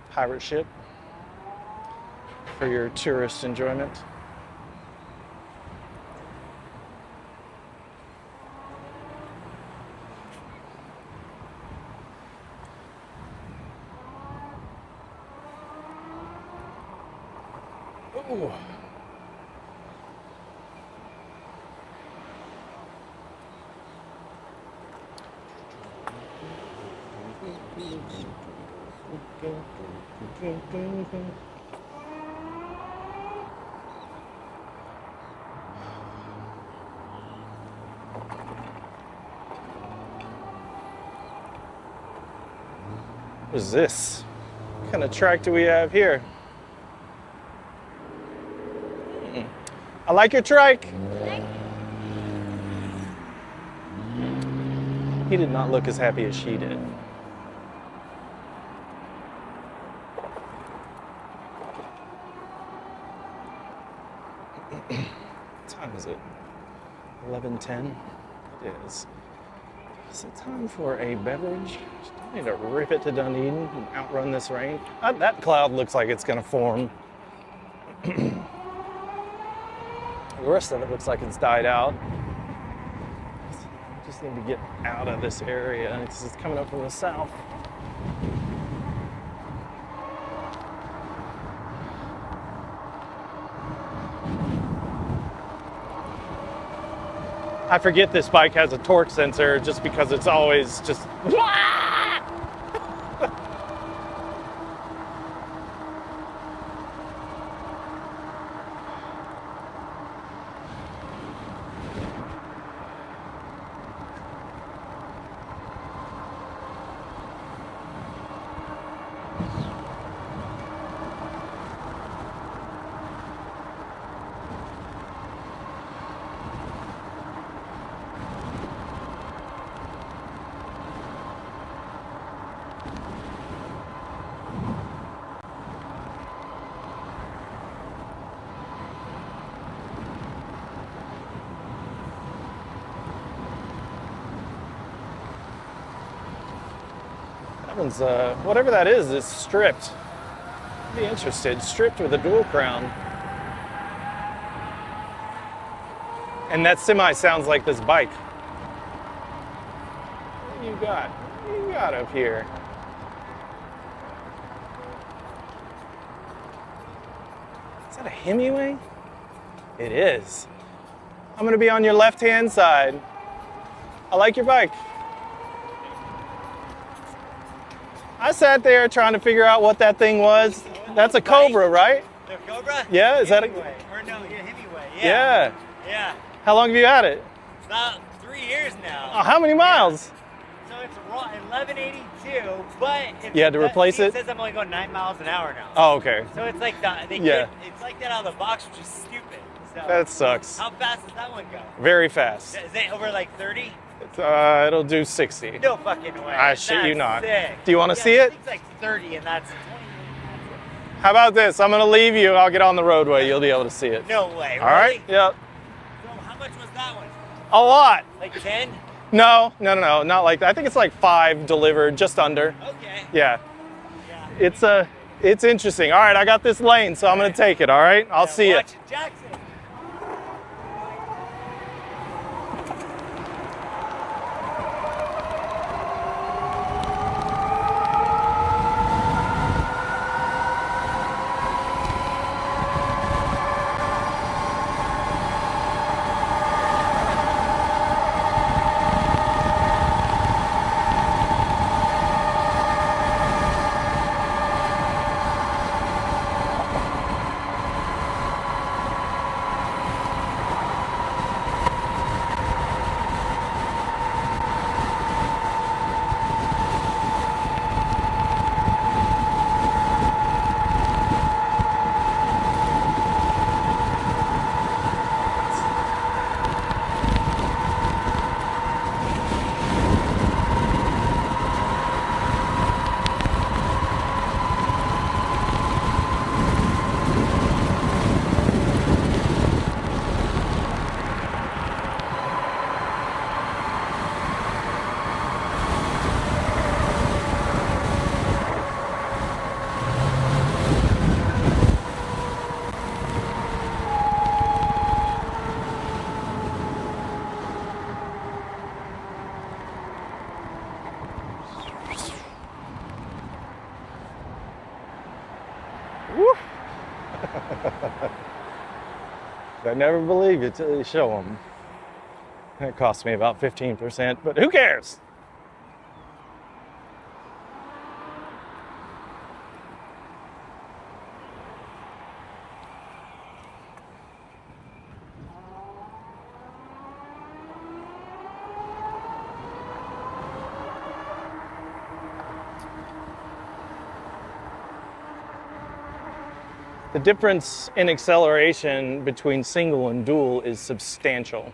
[SPEAKER 1] Pirate ship for your tourist enjoyment. Ooh. What is this? What kind of track do we have here? I like your trike. He did not look as happy as she did. What time is it? 11:10? It is. Is it time for a beverage? I need to rip it to Dunedin and outrun this rain. That cloud looks like it's going to form. The rest of it looks like it's died out. I just need to get out of this area because it's coming up from the south. I forget this bike has a torque sensor just because it's always just. Whatever that is stripped. I'd be interested. Stripped with a dual crown. And that semi sounds like this bike. What do you got? What do you got up here? Is that a Hemingway? It is. I'm gonna be on your left-hand side. I like your bike. I sat there trying to figure out what that thing was. That's a Cobra, right?
[SPEAKER 3] The Cobra?
[SPEAKER 1] Yeah, is that a...
[SPEAKER 3] Hemingway. Or no, yeah, Hemingway.
[SPEAKER 1] Yeah.
[SPEAKER 3] Yeah.
[SPEAKER 1] How long have you had it?
[SPEAKER 3] About 3 years now.
[SPEAKER 1] Oh, how many miles?
[SPEAKER 3] So it's 1182, but if
[SPEAKER 1] You had to replace it?
[SPEAKER 3] It says I'm only going 9 miles an hour now.
[SPEAKER 1] Oh, okay.
[SPEAKER 3] So it's like it's like that out of the box, which is stupid. So
[SPEAKER 1] That sucks.
[SPEAKER 3] how fast does that one go?
[SPEAKER 1] Very fast.
[SPEAKER 3] Is it over like 30?
[SPEAKER 1] It'll do 60.
[SPEAKER 3] No fucking way.
[SPEAKER 1] I shit you not.
[SPEAKER 3] That's sick.
[SPEAKER 1] Do you want to see it?
[SPEAKER 3] It's like 30 and that's 20.
[SPEAKER 1] How about this? I'm gonna leave you. I'll get on the roadway. You'll be able to see it.
[SPEAKER 3] No way.
[SPEAKER 1] All right? Yep.
[SPEAKER 3] So how much was that one?
[SPEAKER 1] A lot.
[SPEAKER 3] Like 10?
[SPEAKER 1] No, not like that. I think it's like 5 delivered, just under.
[SPEAKER 3] Okay.
[SPEAKER 1] Yeah.
[SPEAKER 3] Yeah.
[SPEAKER 1] It's interesting. All right, I got this lane, so I'm gonna take it. All right, I'll see you.
[SPEAKER 3] Watch it, Jackson.
[SPEAKER 1] I never believe you till you show them. That cost me about 15%, but who cares? The difference in acceleration between single and dual is substantial.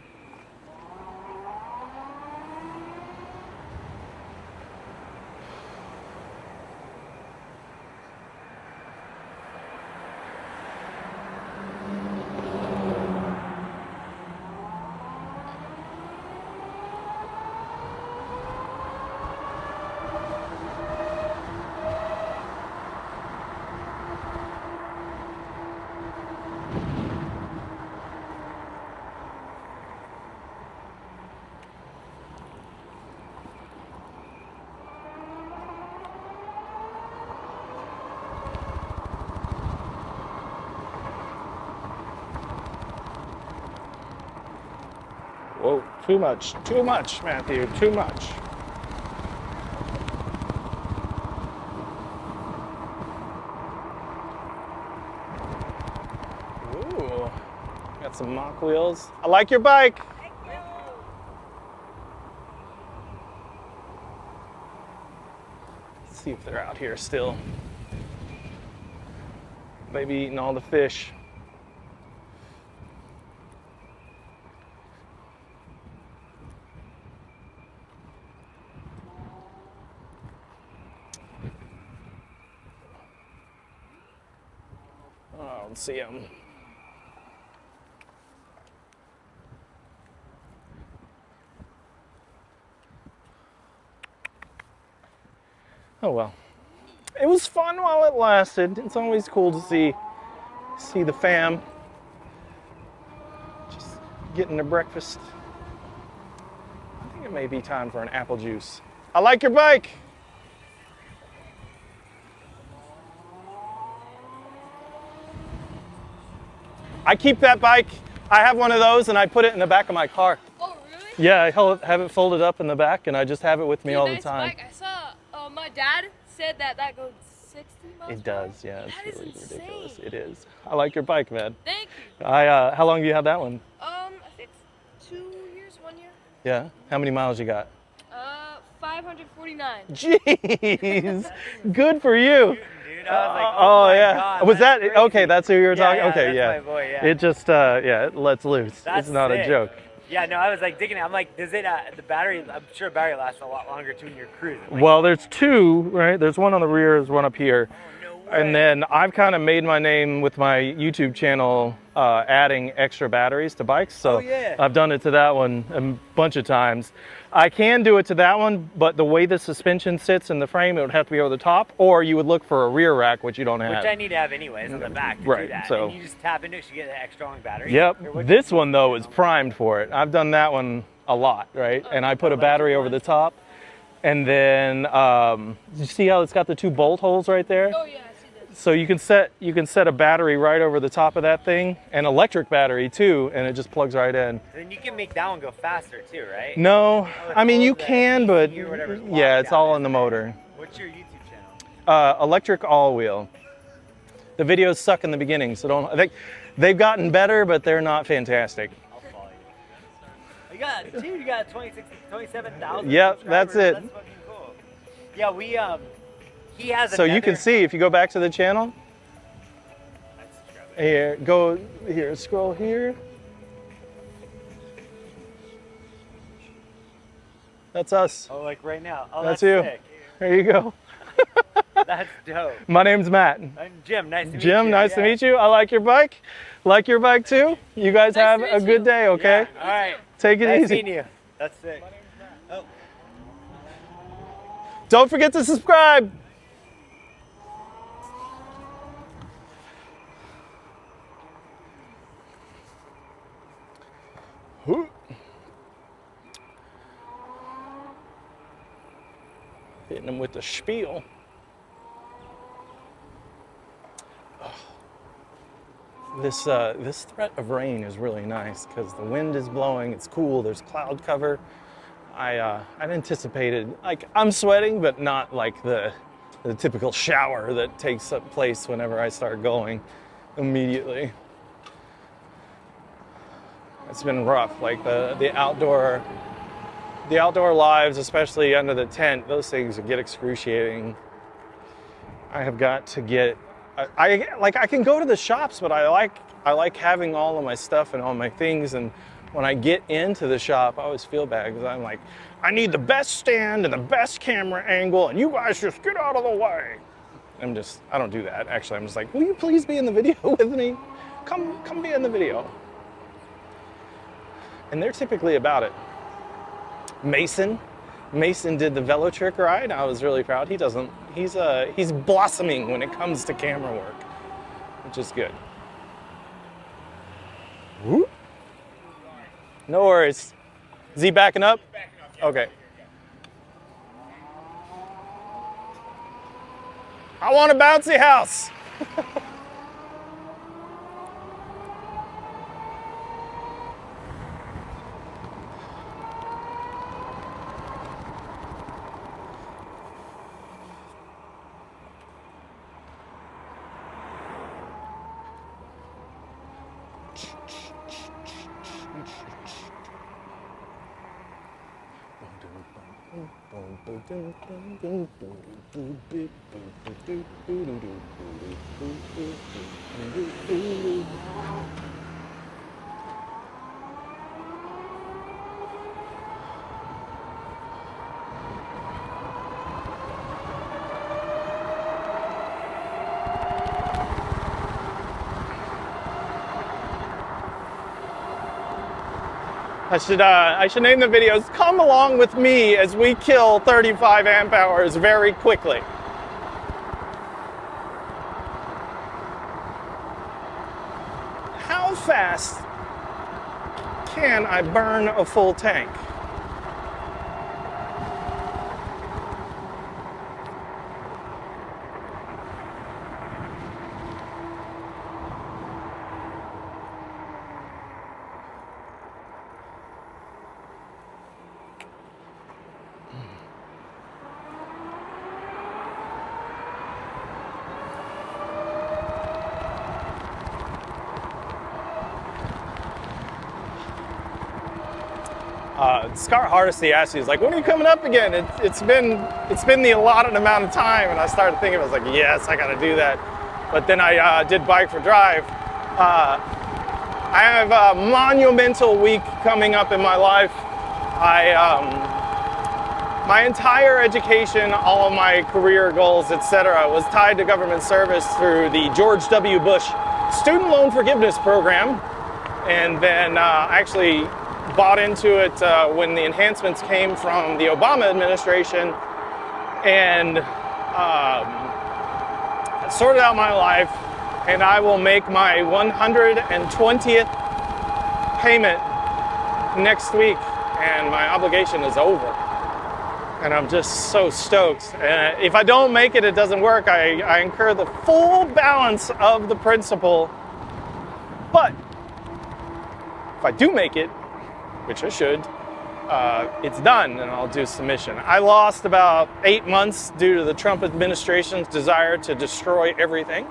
[SPEAKER 1] Whoa, too much, Matthew, too much. Ooh, got some mock wheels. I like your bike.
[SPEAKER 3] Thank you.
[SPEAKER 1] Let's see if they're out here still. Maybe eating all the fish. I don't see them. Oh well. It was fun while it lasted. It's always cool to see the fam. Just getting their breakfast. I think it may be time for an apple juice. I like your bike. I keep that bike. I have one of those, and I put it in the back of my car.
[SPEAKER 4] Oh, really?
[SPEAKER 1] Yeah, I have it folded up in the back, and I just have it with me all
[SPEAKER 4] nice
[SPEAKER 1] the time.
[SPEAKER 4] Bike. I saw my dad said that goes 60 miles
[SPEAKER 1] It
[SPEAKER 4] per hour.
[SPEAKER 1] does, yeah. It's
[SPEAKER 4] That
[SPEAKER 1] really
[SPEAKER 4] is
[SPEAKER 1] ridiculous.
[SPEAKER 4] insane.
[SPEAKER 1] It is. I like your bike, man.
[SPEAKER 4] Thank you.
[SPEAKER 1] How long do you have that one?
[SPEAKER 4] I think 2 years, 1 year.
[SPEAKER 1] Yeah. How many miles you got?
[SPEAKER 4] 549.
[SPEAKER 1] Jeez. Good for you.
[SPEAKER 3] Dude, I was like,
[SPEAKER 1] oh
[SPEAKER 3] my
[SPEAKER 1] yeah.
[SPEAKER 3] God,
[SPEAKER 1] Was that
[SPEAKER 3] that's
[SPEAKER 1] okay?
[SPEAKER 3] crazy.
[SPEAKER 1] That's who you were talking.
[SPEAKER 3] Yeah,
[SPEAKER 1] Okay,
[SPEAKER 3] that's
[SPEAKER 1] yeah.
[SPEAKER 3] my boy, yeah.
[SPEAKER 1] It just yeah, it lets loose.
[SPEAKER 3] That's
[SPEAKER 1] it's not
[SPEAKER 3] sick.
[SPEAKER 1] a joke.
[SPEAKER 3] Yeah, no, I was like digging it. I'm like, does it, the battery, I'm sure battery lasts a lot longer too when you're cruising. Like,
[SPEAKER 1] Well, there's two, right? There's one on the rear, there's one up here.
[SPEAKER 3] no way.
[SPEAKER 1] And then I've kind of made my name with my YouTube channel adding extra batteries to bikes. So
[SPEAKER 3] Oh, yeah.
[SPEAKER 1] I've done it to that one a bunch of times. I can do it to that one, but the way the suspension sits in the frame, it would have to be over the top, or you would look for a rear rack, which you don't have.
[SPEAKER 3] Which I need to have anyways on the back to
[SPEAKER 1] Right,
[SPEAKER 3] do that.
[SPEAKER 1] so-
[SPEAKER 3] And you just tap into it, you get an extra long battery.
[SPEAKER 1] Yep.
[SPEAKER 3] Or what-
[SPEAKER 1] This one though is primed for it. I've done that one a lot, right? And I put a battery over the top, and then you see how it's got the two bolt holes right there?
[SPEAKER 4] Oh yeah, I see that.
[SPEAKER 1] So you can set a battery right over the top of that thing, an electric battery too, and it just plugs right in.
[SPEAKER 3] Then you can make that one go faster too, right?
[SPEAKER 1] No, I mean you
[SPEAKER 3] the
[SPEAKER 1] can, but
[SPEAKER 3] AC or whatever's
[SPEAKER 1] yeah,
[SPEAKER 3] locked
[SPEAKER 1] it's all
[SPEAKER 3] down,
[SPEAKER 1] in the
[SPEAKER 3] isn't it?
[SPEAKER 1] motor.
[SPEAKER 3] What's your YouTube channel?
[SPEAKER 1] ElectricAllWheel. The videos suck in the beginning, so don't. They've gotten better, but they're not fantastic.
[SPEAKER 3] I'll follow you. You got 27,000
[SPEAKER 1] Yep,
[SPEAKER 3] subscribers.
[SPEAKER 1] that's it.
[SPEAKER 3] That's fucking cool. Yeah, he has
[SPEAKER 1] So you can
[SPEAKER 3] another-
[SPEAKER 1] see if you go back to the channel.
[SPEAKER 3] I subscribe.
[SPEAKER 1] Here, go here, scroll here. That's us.
[SPEAKER 3] Oh, like right now. Oh,
[SPEAKER 1] That's
[SPEAKER 3] that's
[SPEAKER 1] you.
[SPEAKER 3] sick.
[SPEAKER 1] There you go.
[SPEAKER 3] That's dope.
[SPEAKER 1] My name's Matt.
[SPEAKER 3] I'm Jim. Nice to meet you.
[SPEAKER 1] Jim, nice to meet you. I like your bike. Like your bike too. You guys have
[SPEAKER 4] to
[SPEAKER 1] a
[SPEAKER 4] meet
[SPEAKER 1] good
[SPEAKER 4] you.
[SPEAKER 1] day, okay?
[SPEAKER 3] Yeah. All right.
[SPEAKER 1] Take it
[SPEAKER 3] Nice
[SPEAKER 1] easy.
[SPEAKER 3] meeting you. That's sick. Oh.
[SPEAKER 1] Don't forget to subscribe. Whoo. Hitting them with the spiel. This threat of rain is really nice because the wind is blowing. It's cool. There's cloud cover. I'd anticipated, like, I'm sweating, but not like the typical shower that takes up place whenever I start going immediately. It's been rough, like the outdoor lives, especially under the tent, those things get excruciating. I have got to get, I can go to the shops, but I like having all of my stuff and all my things, and when I get into the shop, I always feel bad because I'm like, I need the best stand and the best camera angle, and you guys just get out of the way. I don't do that. Actually, I'm just like, will you please be in the video with me? Come be in the video. And they're typically about it. Mason did the Velo Trick ride. I was really proud. He's blossoming when it comes to camera work, which is good. Whoop. No worries. Is he backing up? Okay. I want a bouncy house. I should name the videos, come along with me as we kill 35 amp hours very quickly. How fast can I burn a full tank? Scar Hardesty asked me, he's like, when are you coming up again? It's been the allotted amount of time. And I started thinking, I was like, yes, I got to do that. But then I did Bike for Drive. I have a monumental week coming up in my life. My entire education, all of my career goals, etc., was tied to government service through the George W. Bush Student Loan Forgiveness Program. And then actually bought into it when the enhancements came from the Obama administration, and sorted out my life, and I will make my 120th payment next week, and my obligation is over. And I'm just so stoked. If I don't make it, it doesn't work. I incur the full balance of the principal. But if I do make it, which I should, it's done, and I'll do submission. I lost about 8 months due to the Trump administration's desire to destroy everything.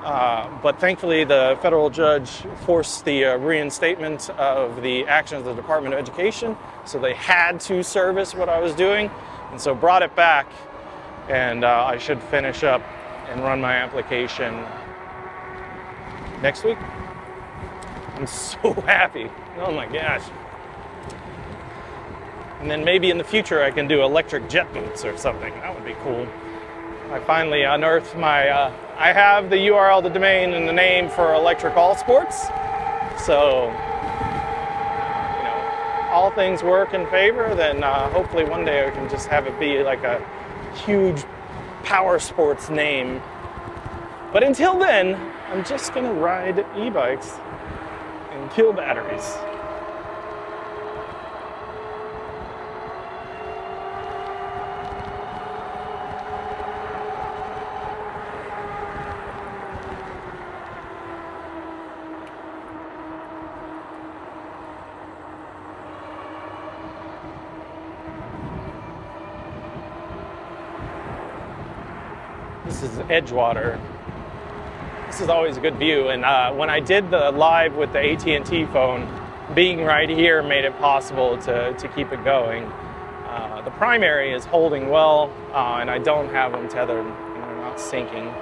[SPEAKER 1] But thankfully, the federal judge forced the reinstatement of the actions of the Department of Education, so they had to service what I was doing, and so brought it back, and I should finish up and run my application next week. I'm so happy. Oh my gosh. And then maybe in the future I can do electric jet boots or something. That would be cool. I finally unearthed my, I have the URL, the domain, and the name for Electric All Sports. So, you know, all things work in favor, then hopefully one day I can just have it be like a huge power sports name. But until then, I'm just gonna ride e-bikes and kill batteries. This is Edgewater. This is always a good view, and when I did the live with the AT&T phone, being right here made it possible to keep it going. The primary is holding well, and I don't have them tethered, and they're not sinking.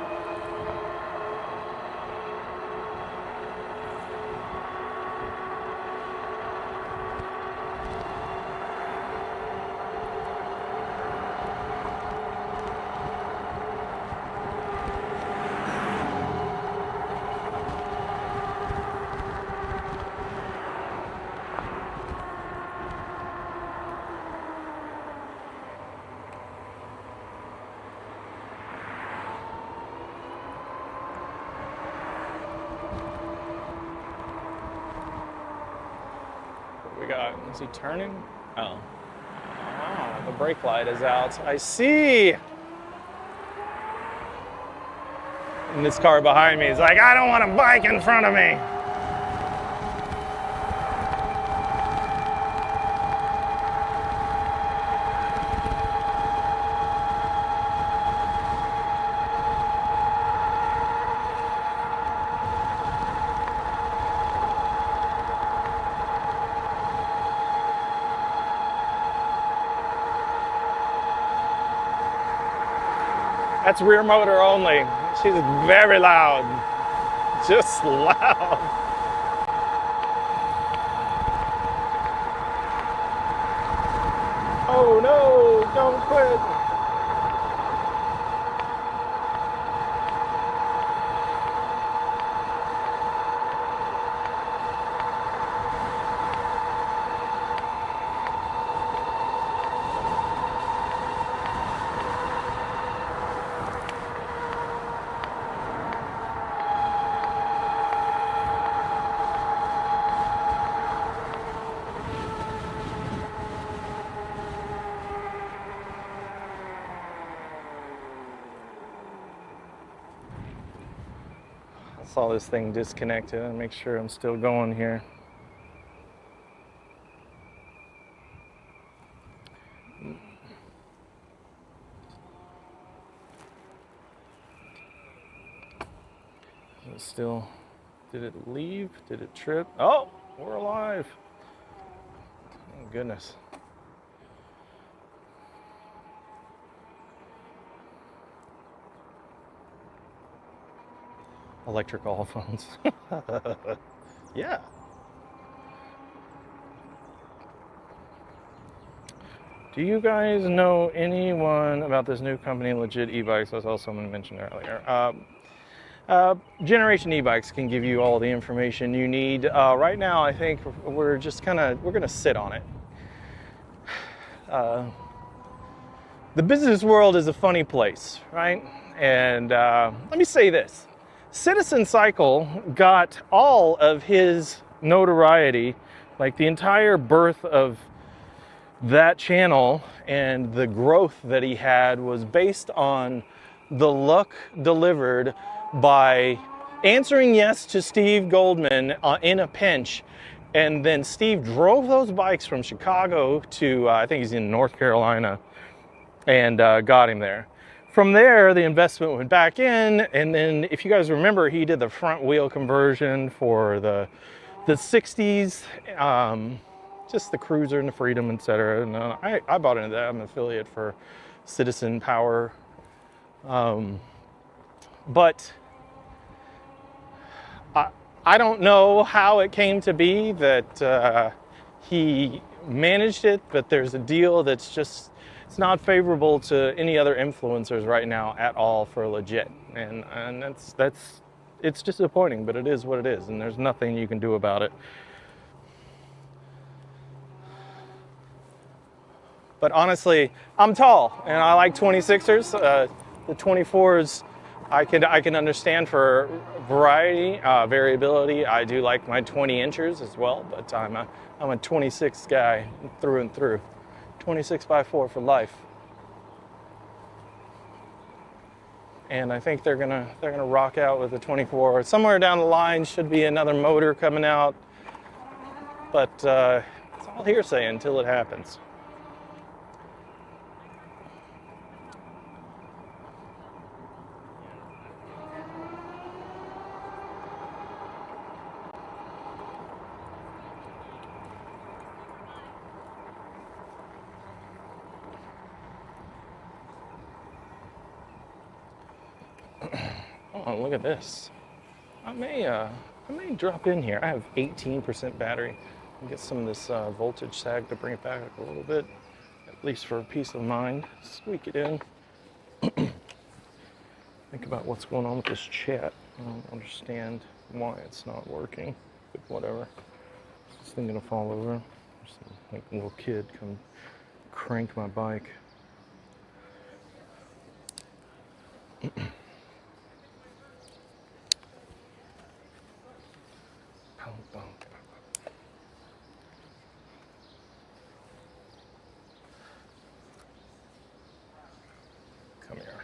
[SPEAKER 1] Is he turning? Oh. Oh, the brake light is out. I see. And this car behind me is like, I don't want a bike in front of me. That's rear motor only. She's very loud. Just loud. Oh no, don't quit. I saw this thing disconnected and make sure I'm still going here. Still, did it leave? Did it trip? Oh, we're alive. goodness. Electric all phones. Yeah. Do you guys know anyone about this new company, Legit E-Bikes? I saw someone mention earlier. Generation e-bikes can give you all the information you need. Right now, I think we're just we're gonna sit on it. The business world is a funny place, right? And let me say this. Citizen Cycle got all of his notoriety, like the entire birth of that channel and the growth that he had was based on the look delivered by answering yes to Steve Goldman in a pinch. And then Steve drove those bikes from Chicago to, I think he's in North Carolina, and got him there. From there, the investment went back in, and then if you guys remember, he did the front wheel conversion for the 60s, just the Cruiser and the Freedom, etc. And I bought into that. I'm an affiliate for Citizen Power. But I don't know how it came to be that he managed it, but there's a deal that's just, it's not favorable to any other influencers right now at all for Legit. And it's disappointing, but it is what it is, and there's nothing you can do about it. But honestly, I'm tall, and I like 26ers. The 24s, I can understand for variety, variability. I do like my 20 inchers as well, but I'm a 26 guy through and through. 26x4 for life. And I think they're gonna rock out with the 24. Somewhere down the line should be another motor coming out, but it's all hearsay until it happens. Oh, look at this. I may drop in here. I have 18% battery. I'll get some of this voltage sag to bring it back a little bit, at least for peace of mind. Squeak it in. Think about what's going on with this chat. I don't understand why it's not working, but whatever. This thing gonna fall over. Just like a little kid come crank my bike. Come here.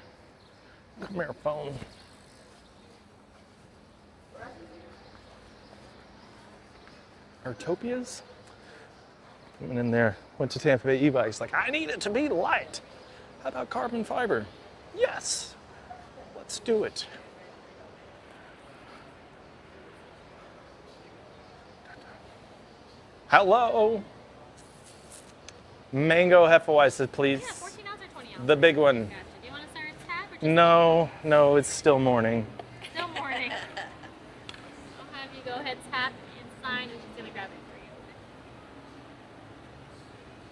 [SPEAKER 1] Come here, phone. Artopias? Coming in there. Went to Tampa Bay e-bikes. Like, I need it to be light. How about carbon fiber? Yes. Let's do it. Hello. Mango Hefeweizen, please.
[SPEAKER 5] Yeah, 14 ounce or 20 ounce?
[SPEAKER 1] The big one.
[SPEAKER 5] Gotcha. Do you want to start at tap or just
[SPEAKER 1] No, it's still morning.
[SPEAKER 5] still morning? I'll have you go ahead, tap, and sign, and she's going to grab it for you.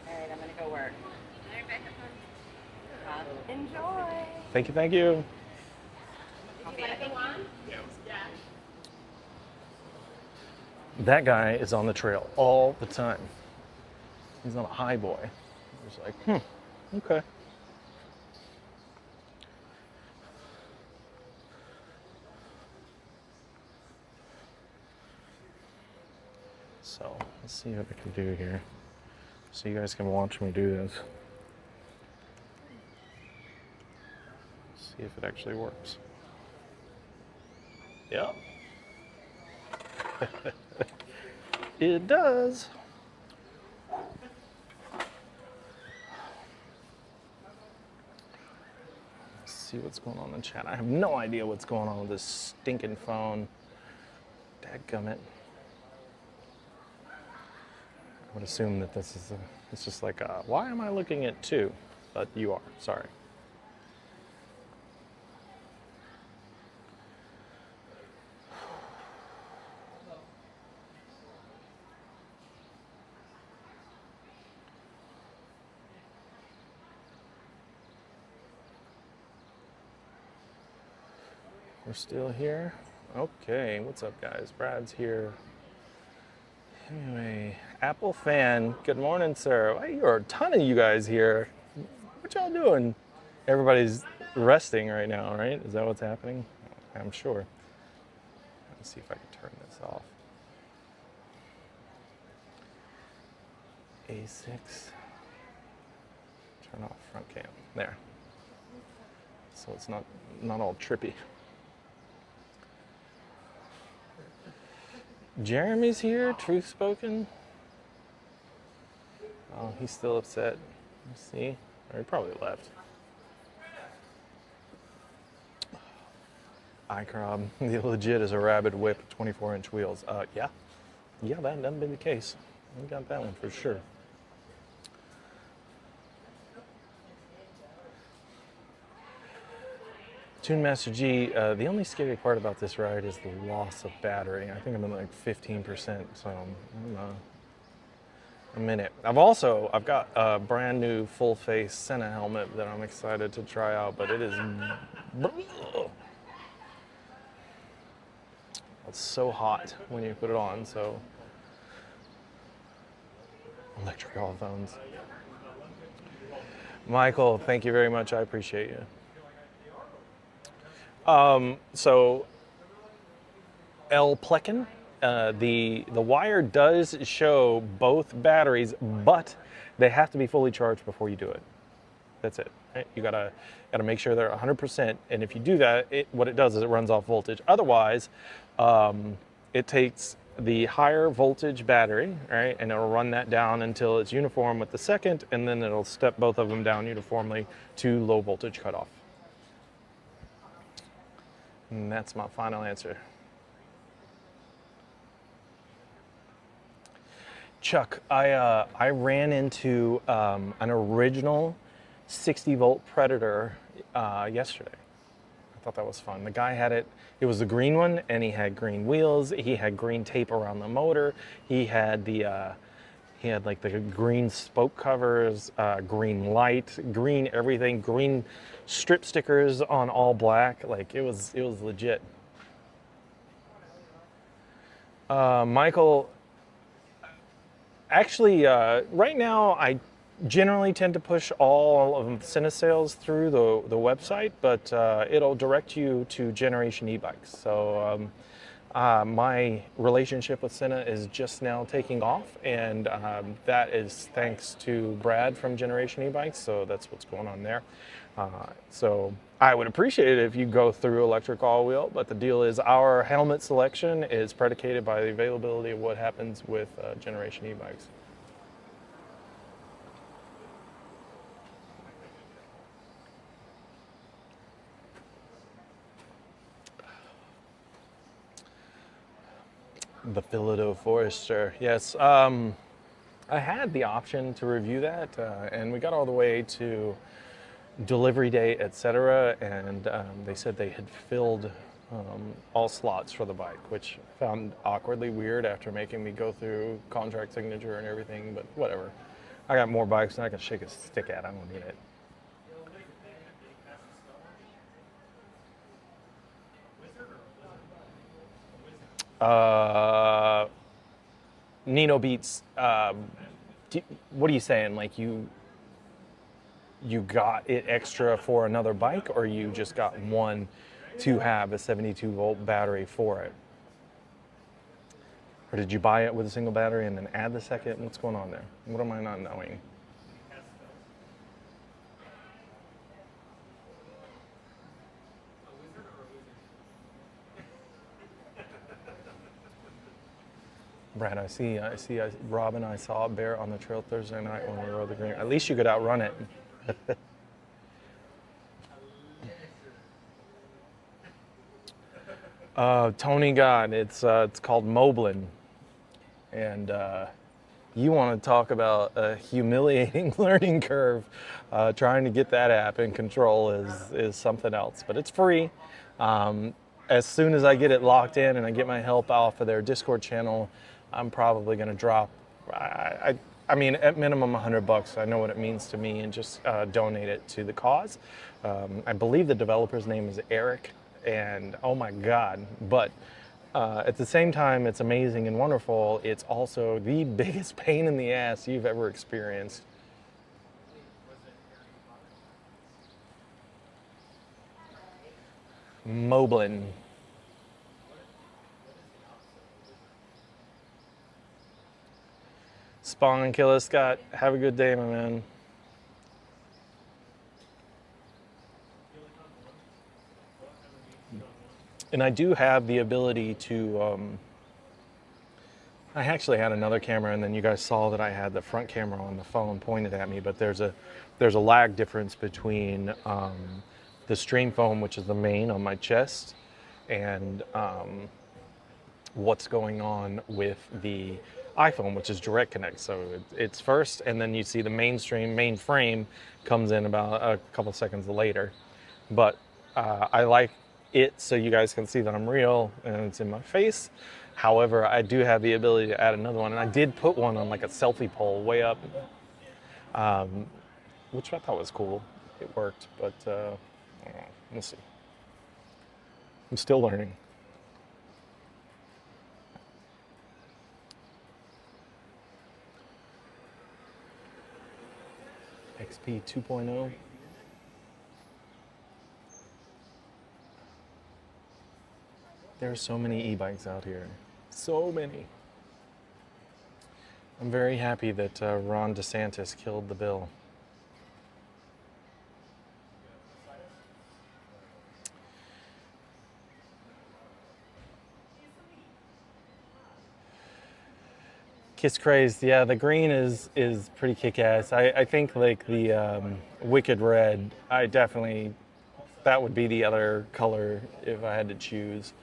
[SPEAKER 6] All right, I'm gonna go work.
[SPEAKER 5] All right, back up on.
[SPEAKER 6] Enjoy.
[SPEAKER 1] Thank you, thank you.
[SPEAKER 6] I'll be at the one.
[SPEAKER 1] That guy is on the trail all the time. He's not a high boy. He's like, okay. So let's see what I can do here. So you guys can watch me do this. See if it actually works. Yep. It does. Let's see what's going on in the chat. I have no idea what's going on with this stinking phone. Dadgummit. would assume that this is it's just like, why am I looking at 2? But you are, sorry. We're still here. Okay, what's up, guys? Brad's here. Anyway, Apple fan, good morning, sir. Why, there are a ton of you guys here. What y'all doing? Everybody's resting right now, right? Is that what's happening? I'm sure. Let's see if I can turn this off. A6. Turn off front cam. There. So it's not all trippy. Jeremy's here, truth spoken. Oh, he's still upset. Let's see. Or he probably left. iCrob, the legit is a Rabbit Whip 24-inch wheels. Yeah. Yeah, that hasn't been the case. We got that one for sure. Tune Master G, the only scary part about this ride is the loss of battery. I think I'm at like 15%, so a minute. I've got a brand new full face Senna helmet that I'm excited to try out, but it is, it's so hot when you put it on, so. Electric all phones. Michael, thank you very much, I appreciate you. So L Plecken, the wire does show both batteries, but they have to be fully charged before you do it. That's it. Right? You gotta make sure they're 100%, and if you do that, what it does is it runs off voltage. Otherwise, it takes the higher voltage battery, right, and it'll run that down until it's uniform with the second, and then it'll step both of them down uniformly to low voltage cutoff. And that's my final answer. Chuck, I ran into an original 60-volt Predator yesterday. I thought that was fun. The guy had it was the green one, and he had green wheels. He had green tape around the motor. He had like the green spoke covers, green light, green everything, green strip stickers on all black. Like it was legit. Michael, actually, right now I generally tend to push all of Senna sales through the website, but it'll direct you to Generation e-bikes. So my relationship with Senna is just now taking off, and that is thanks to Brad from Generation e-bikes. So that's what's going on there. So I would appreciate it if you go through ElectricAllWheel, but the deal is our helmet selection is predicated by the availability of what happens with Generation e-bikes. The Philadelphia Forester, yes. I had the option to review that, and we got all the way to delivery date, etc., and they said they had filled all slots for the bike, which I found awkwardly weird after making me go through contract signature and everything, but whatever. I got more bikes than I can shake a stick at. I don't need it. Nino Beats, what are you saying? Like you got it extra for another bike, or you just got one to have a 72-volt battery for it? Or did you buy it with a single battery and then add the second? What's going on there? What am I not knowing? Brad, I see. Rob and I saw a bear on the trail Thursday night when we rode the green. At least you could outrun it. Tony God, it's called Moblin, and You want to talk about a humiliating learning curve. Trying to get that app in control is something else, but it's free. As soon as I get it locked in and I get my help off of their Discord channel, I'm probably going to drop, I mean, at minimum $100. I know what it means to me, and just donate it to the cause. I believe the developer's name is Eric, and oh my God, but at the same time, it's amazing and wonderful. It's also the biggest pain in the ass you've ever experienced. Moblin. Spawn Killer Scott, have a good day, my man. And I do have the ability to, I actually had another camera, and then you guys saw that I had the front camera on the phone pointed at me, but there's a lag difference between the stream phone, which is the main on my chest, and what's going on with the iPhone, which is direct connect. So it's first, and then you see the main frame comes in about a couple seconds later. But I like it so you guys can see that I'm real and it's in my face. However, I do have the ability to add another one, and I did put one on like a selfie pole way up, which I thought was cool. It worked, but I don't know. We'll see. I'm still learning. XP 2.0. There are so many e-bikes out here. So many. I'm very happy that Ron DeSantis killed the bill. Kiss Crazed, yeah, the green is pretty kick-ass. I think like the Wicked Red, that would be the other color if I had to choose.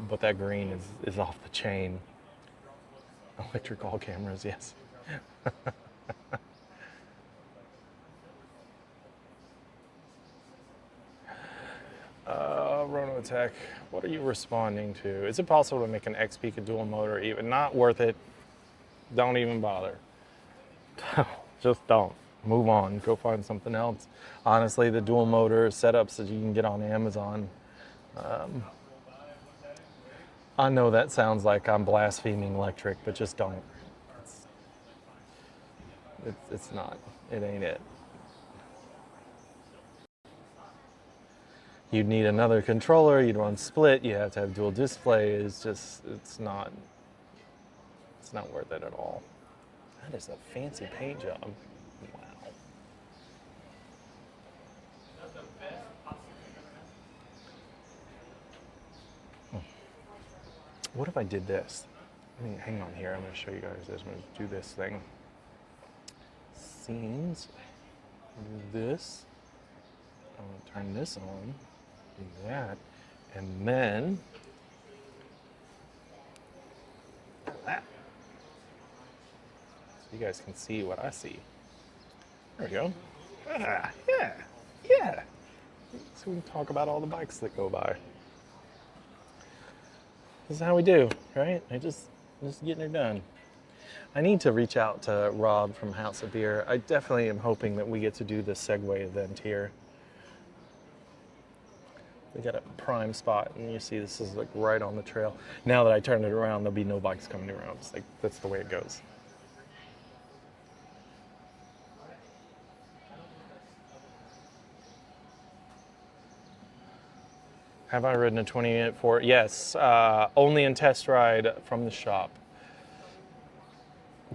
[SPEAKER 1] But that green is off the chain. Electric all cameras, yes. Rono Tech, what are you responding to? Is it possible to make an XP a dual motor even? Not worth it. Don't even bother. Just don't. Move on. Go find something else. Honestly, the dual motor setups that you can get on Amazon. I know that sounds like I'm blaspheming electric, but just don't. It's not. It ain't it. You'd need another controller, you'd want split, you have to have dual display. It's not worth it at all. That is a fancy paint job. Wow. What if I did this? I mean, hang on here, I'm gonna show you guys this. I'm gonna do this thing. Scenes, do this. I'm gonna turn this on. Do that, and then that, so you guys can see what I see. There we go. Ah, yeah. So we can talk about all the bikes that go by. This is how we do, right? Just getting her done. I need to reach out to Rob from House of Beer. I definitely am hoping that we get to do this Segway event here. We got a prime spot, and you see this is like right on the trail. Now that I turn it around, there'll be no bikes coming around. It's like, that's the way it goes. Have I ridden a 20-minute Ford? Yes, only in test ride from the shop.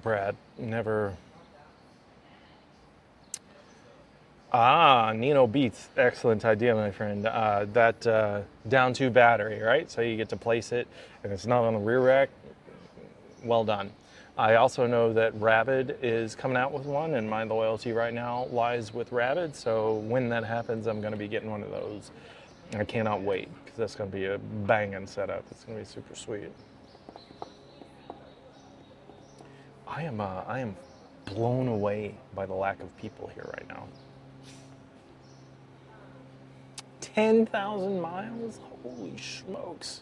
[SPEAKER 1] Brad, never. Nino Beats, excellent idea, my friend. That down to battery, right? So you get to place it, and it's not on the rear rack. Well done. I also know that Rabid is coming out with one, and my loyalty right now lies with Rabid. So when that happens, I'm going to be getting one of those. I cannot wait, because that's going to be a banging setup. It's going to be super sweet. I am blown away by the lack of people here right now. 10,000 miles? Holy smokes.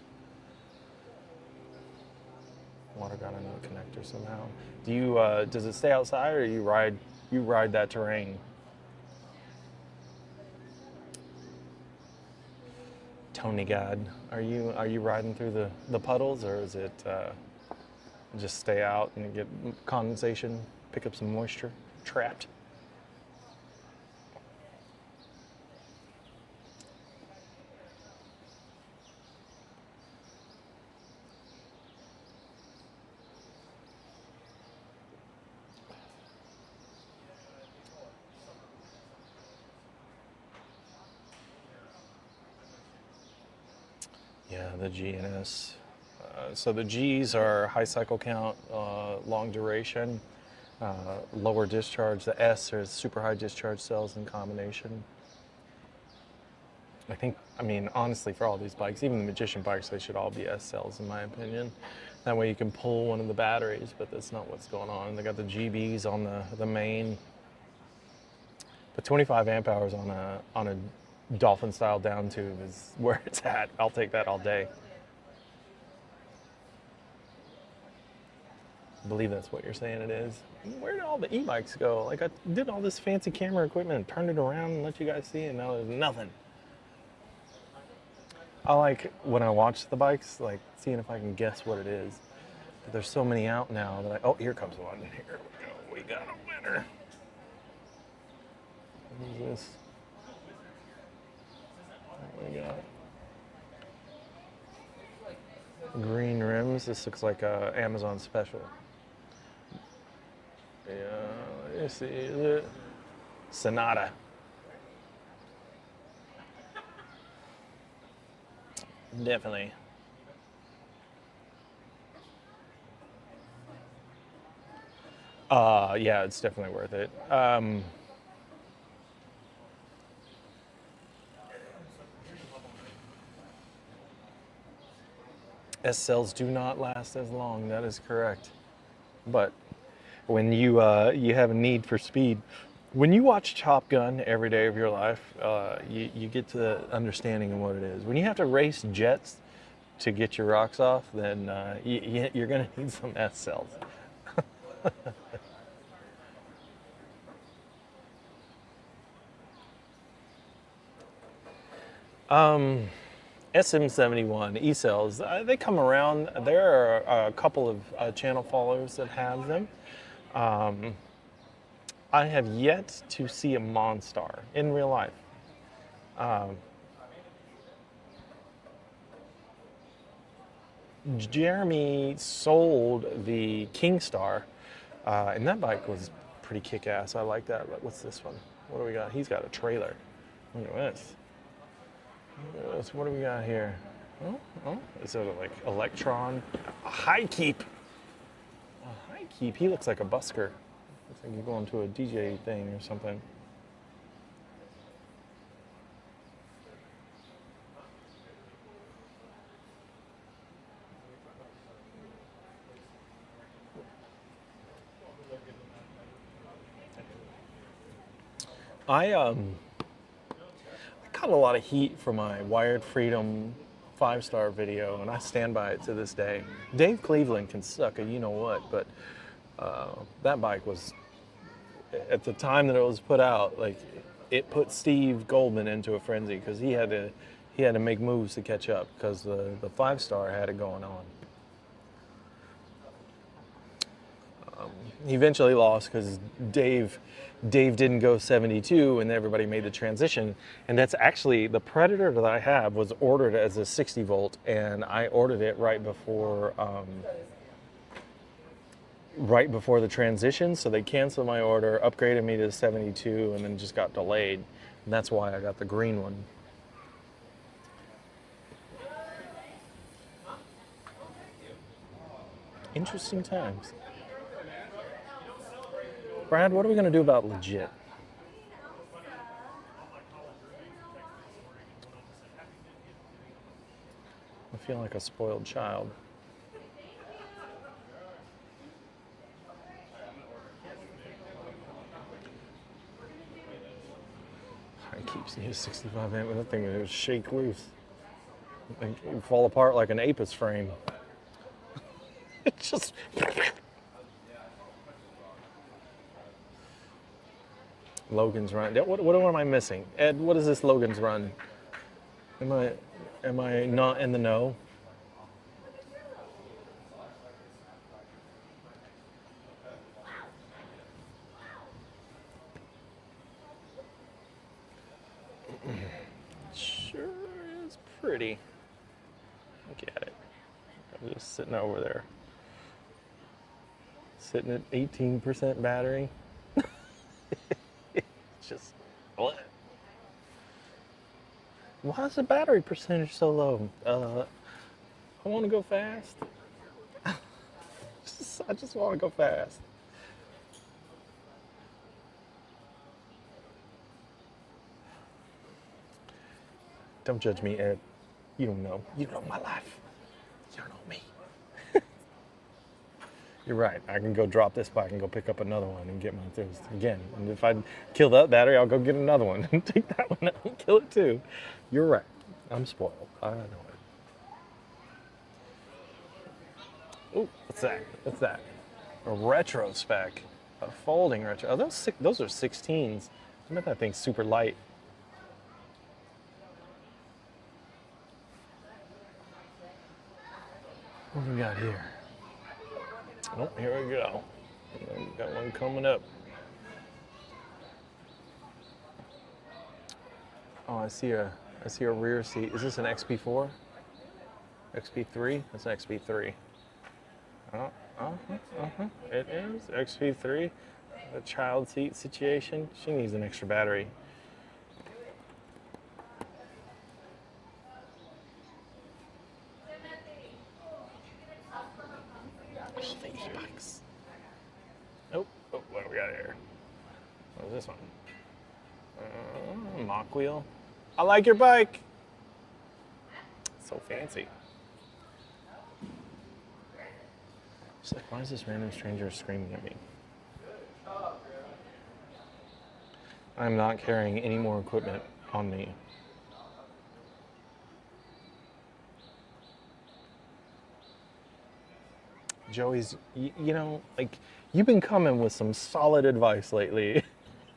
[SPEAKER 1] Water got into the connector somehow. Do you does it stay outside or you ride that terrain? Tony God, are you riding through the puddles, or is it just stay out and get condensation, pick up some moisture trapped? Yeah, the GNS. So the G's are high cycle count, long duration, lower discharge. The S are super high discharge cells in combination. I mean, honestly, for all these bikes, even the Magician bikes, they should all be S cells in my opinion. That way you can pull one of the batteries, but that's not what's going on. They got the GBs on the main. But 25 amp hours on a Dolphin style down tube is where it's at. I'll take that all day. I believe that's what you're saying it is. Where did all the e-bikes go? Like, I did all this fancy camera equipment and turned it around and let you guys see, and now there's nothing. I like when I watch the bikes, like seeing if I can guess what it is. But there's so many out now that oh, here comes one. Here we go. We got a winner. What is this? What we got? Green rims. This looks like a Amazon special. Yeah, let's see. Is it Sonata? Definitely. Yeah, it's definitely worth it. S cells do not last as long. That is correct. But when you have a need for speed, when you watch Top Gun every day of your life, you get to the understanding of what it is. When you have to race jets to get your rocks off, then you're going to need some S cells. SM71 E-cells, they come around. There are a couple of channel followers that have them. I have yet to see a Monstar in real life. Jeremy sold the Kingstar, and that bike was pretty kick-ass. I like that. What's this one? What do we got? He's got a trailer. Look at this. What do we got here? Oh, is it like Electron? A high keep. A high keep. He looks like a busker. Looks like you're going to a DJ thing or something. I got a lot of heat for my Wired Freedom 5-star video, and I stand by it to this day. Dave Cleveland can suck a you-know-what, but that bike was, at the time that it was put out, like, it put Steve Goldman into a frenzy because he had to make moves to catch up because the 5-star had it going on. He eventually lost because Dave didn't go 72 and everybody made the transition. And that's actually, the Predator that I have was ordered as a 60 volt, and I ordered it right before the transition. So they canceled my order, upgraded me to 72, and then just got delayed. And that's why I got the green one. Interesting times. Brad, what are we going to do about legit? I feel like a spoiled child. See a 65 amp, that thing would shake loose. It would fall apart like an Apis frame. It just. Logan's Run. What am I missing? Ed, what is this Logan's Run? Am I not in the know? Sure is pretty. Look at it. I'm just sitting over there. Sitting at 18% battery. Just what? Why is the battery percentage so low? I want to go fast. I just want to go fast. Don't judge me, Ed. You don't know. You don't know my life. You don't know me. You're right. I can go drop this bike and go pick up another one and get my things again. And if I kill that battery, I'll go get another one and take that one out and kill it too. You're right. I'm spoiled. I know it. Oh, what's that? What's that? A retro spec. A folding retro. Oh, those are 16s. I bet that thing's super light. What do we got here? Oh, here we go. We've got one coming up. Oh, I see a rear seat. Is this an XP4? XP3? That's an XP3. It is XP3. A child seat situation. She needs an extra battery. Oh, the e-bikes. Oh, what do we got here? What is this one? Mach wheel. I like your bike. So fancy. Just like, why is this random stranger screaming at me? I'm not carrying any more equipment on me. Joey's, you know, like, you've been coming with some solid advice lately.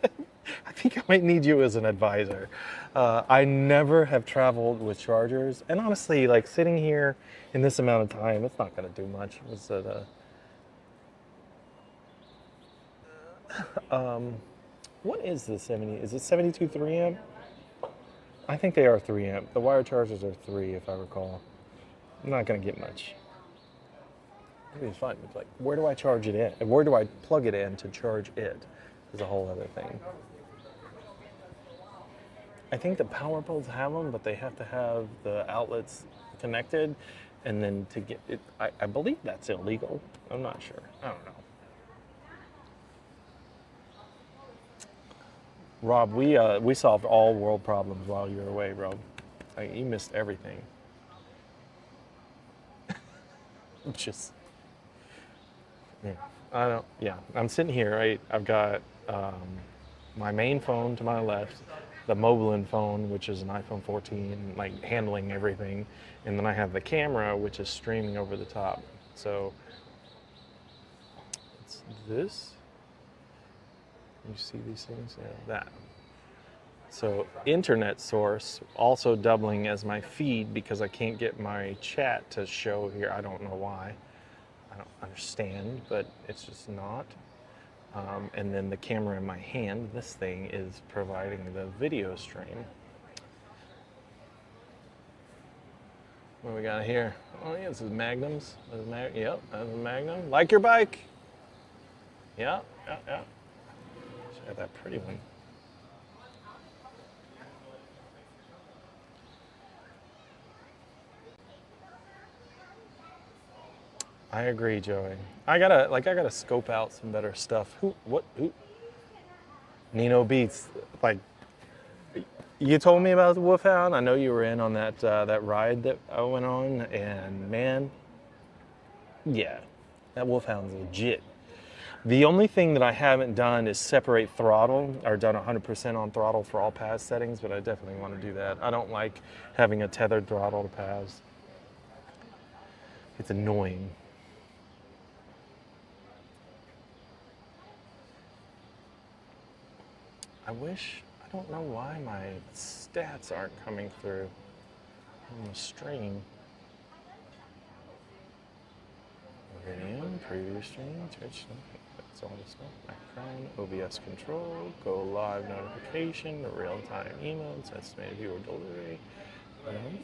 [SPEAKER 1] I think I might need you as an advisor. I never have traveled with chargers, and honestly, like, sitting here in this amount of time, it's not going to do much. Was it, what is the 70? Is it 72 3 amp? I think they are 3 amp. The wire chargers are 3, if I recall. I'm not going to get much. It'd be fun. It's like, where do I charge it in? And where do I plug it in to charge it? Is a whole other thing. I think the power poles have them, but they have to have the outlets connected, and then to get it, I believe that's illegal. I'm not sure. I don't know. Rob, we solved all world problems while you were away, Rob. You missed everything. Just. Yeah, I'm sitting here, right? I've got my main phone to my left, the Mobilin phone, which is an iPhone 14, like handling everything. And then I have the camera, which is streaming over the top. So it's this. You see these things? Yeah, that. So internet source also doubling as my feed because I can't get my chat to show here. I don't know why. I don't understand, but it's just not. And then the camera in my hand, this thing is providing the video stream. What do we got here? Oh yeah, this is Magnums. Yep, that's a Magnum. Like your bike? Yeah. Should have that pretty one. I agree, Joey. I gotta scope out some better stuff. Who? Nino Beats. Like, you told me about the Wolfhound. I know you were in on that that ride that I went on, and man, yeah, that Wolfhound's legit. The only thing that I haven't done is separate throttle, or done 100% on throttle for all PAS settings, but I definitely want to do that. I don't like having a tethered throttle to PAS. It's annoying. I don't know why my stats aren't coming through on the stream. Video, preview stream, Twitch, that's all the stuff. Background, OBS control, go live notification, real-time emails, estimated viewer delivery.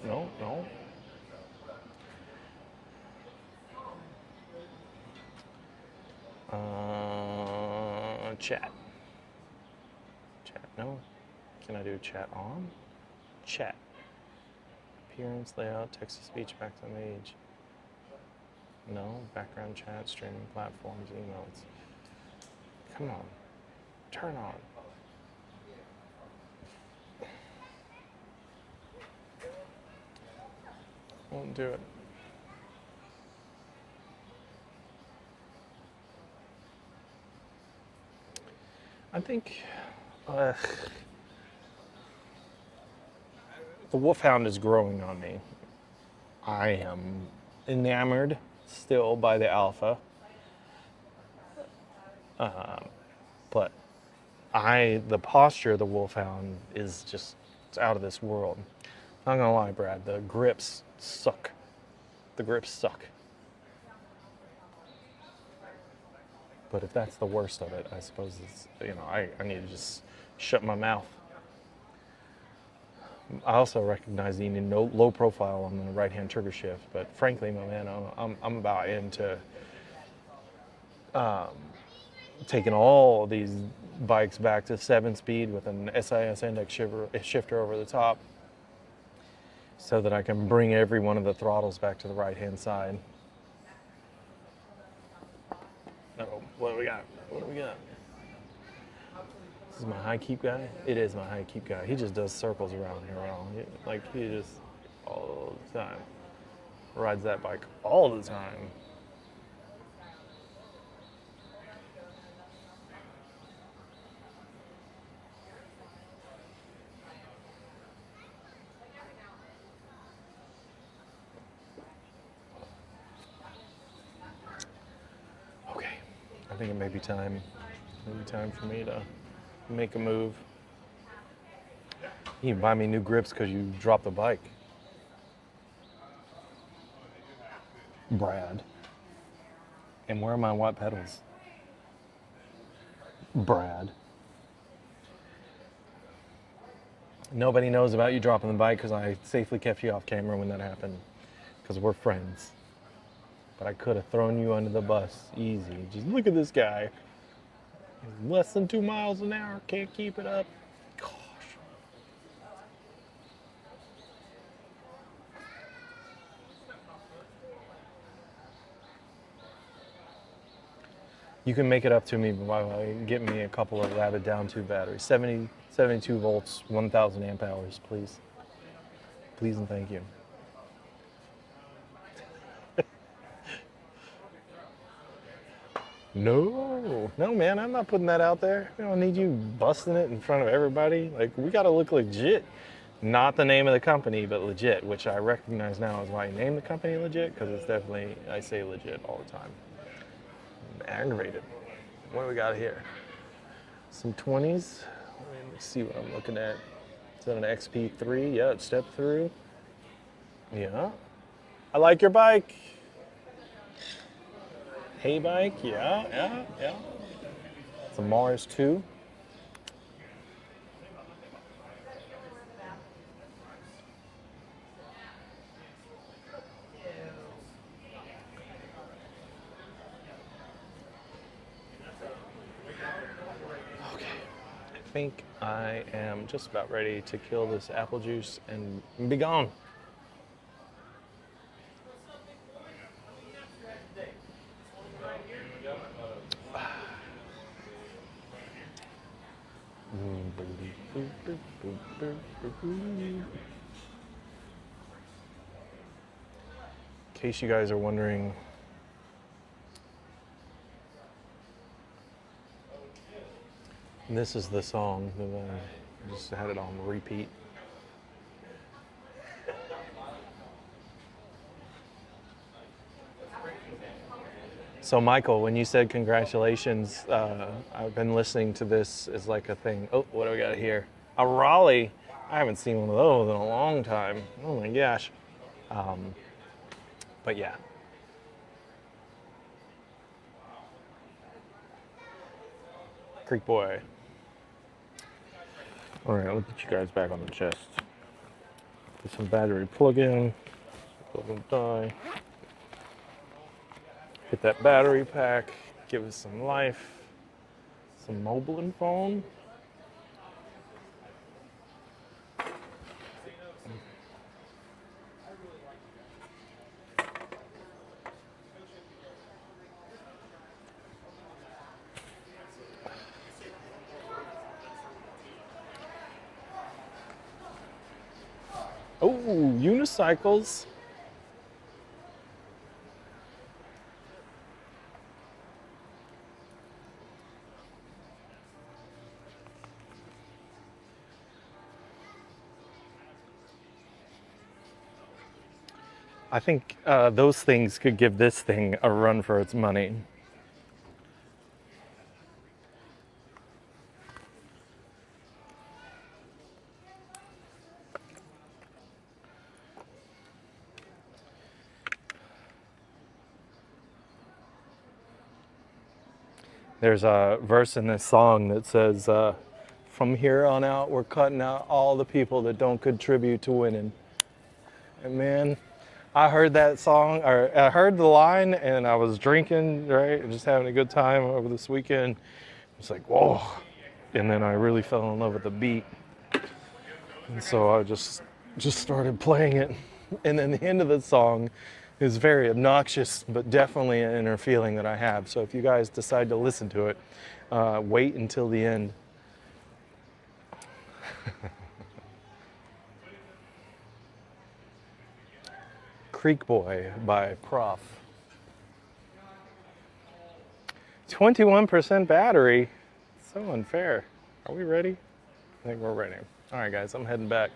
[SPEAKER 1] No. Chat. Chat, no. Can I do chat on? Chat. Appearance, layout, text-to-speech, back to page. No, background chat, streaming platforms, emails. Come on, turn on. Won't do it. I think the Wolfhound is growing on me. I am enamored still by the Alpha, but the posture of the Wolfhound is just, it's out of this world. Not gonna lie, Brad, the grips suck. The grips suck. But if that's the worst of it, I suppose it's, I need to just shut my mouth. I also recognize the low profile on the right-hand trigger shift, but frankly, my man, I'm about into taking all of these bikes back to 7-speed with an SIS index shifter over the top, so that I can bring every one of the throttles back to the right-hand side. Uh-oh, what do we got? What do we got? This is my high keep guy? It is my high keep guy. He just does circles around here. He just, all the time, rides that bike all the time. I think it may be time for me to make a move. You can buy me new grips because you dropped the bike. Brad. And where are my white pedals? Brad. Nobody knows about you dropping the bike because I safely kept you off camera when that happened, because we're friends. But I could have thrown you under the bus easy. Just look at this guy. He's less than 2 miles an hour, can't keep it up. Gosh. You can make it up to me by getting me a couple of Rapid down tube batteries. 72 volts, 1,000 amp hours, please. Please and thank you. No, man, I'm not putting that out there. We don't need you busting it in front of everybody. Like, we gotta look legit. Not the name of the company, but legit, which I recognize now is why you name the company legit, because it's definitely, I say legit all the time. I'm aggravated. What do we got here? Some 20s. Let's see what I'm looking at. Is that an XP3? Yeah, it's step through. Yeah. I like your bike. Hey bike, yeah. It's a Mars 2. Okay, I think I am just about ready to kill this apple juice and be gone. In case you guys are wondering And this is the song that I just had it on repeat. So Michael, when you said congratulations, I've been listening to this as like a thing. Oh, what do we got here? A Raleigh. I haven't seen one of those in a long time. Oh my gosh. But yeah. Creek Boy. All right, I'll get you guys back on the chest. Get some battery plug-in. Doesn't die. Hit that battery pack. Give us some life. Some mobile phone. Oh, unicycles. I think those things could give this thing a run for its money. There's a verse in this song that says, from here on out, we're cutting out all the people that don't contribute to winning. And man, I heard that song, or I heard the line, and I was drinking, right, and just having a good time over this weekend. It's like, whoa. And then I really fell in love with the beat. And so I just started playing it. And then the end of the song is very obnoxious, but definitely an inner feeling that I have. So if you guys decide to listen to it, wait until the end. Creek Boy by Prof. 21% battery. So unfair. Are we ready? I think we're ready. All right, guys, I'm heading back.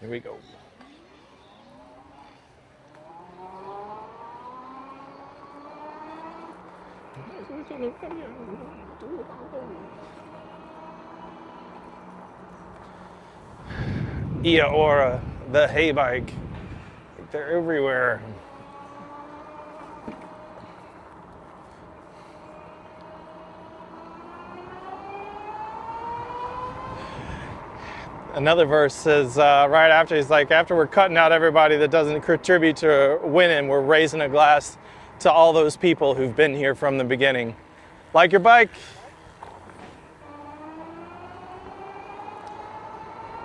[SPEAKER 1] Here we go. Ia Ora, the hay bike. They're everywhere. Another verse says right after, he's like, after we're cutting out everybody that doesn't contribute to winning, we're raising a glass to all those people who've been here from the beginning. Like your bike?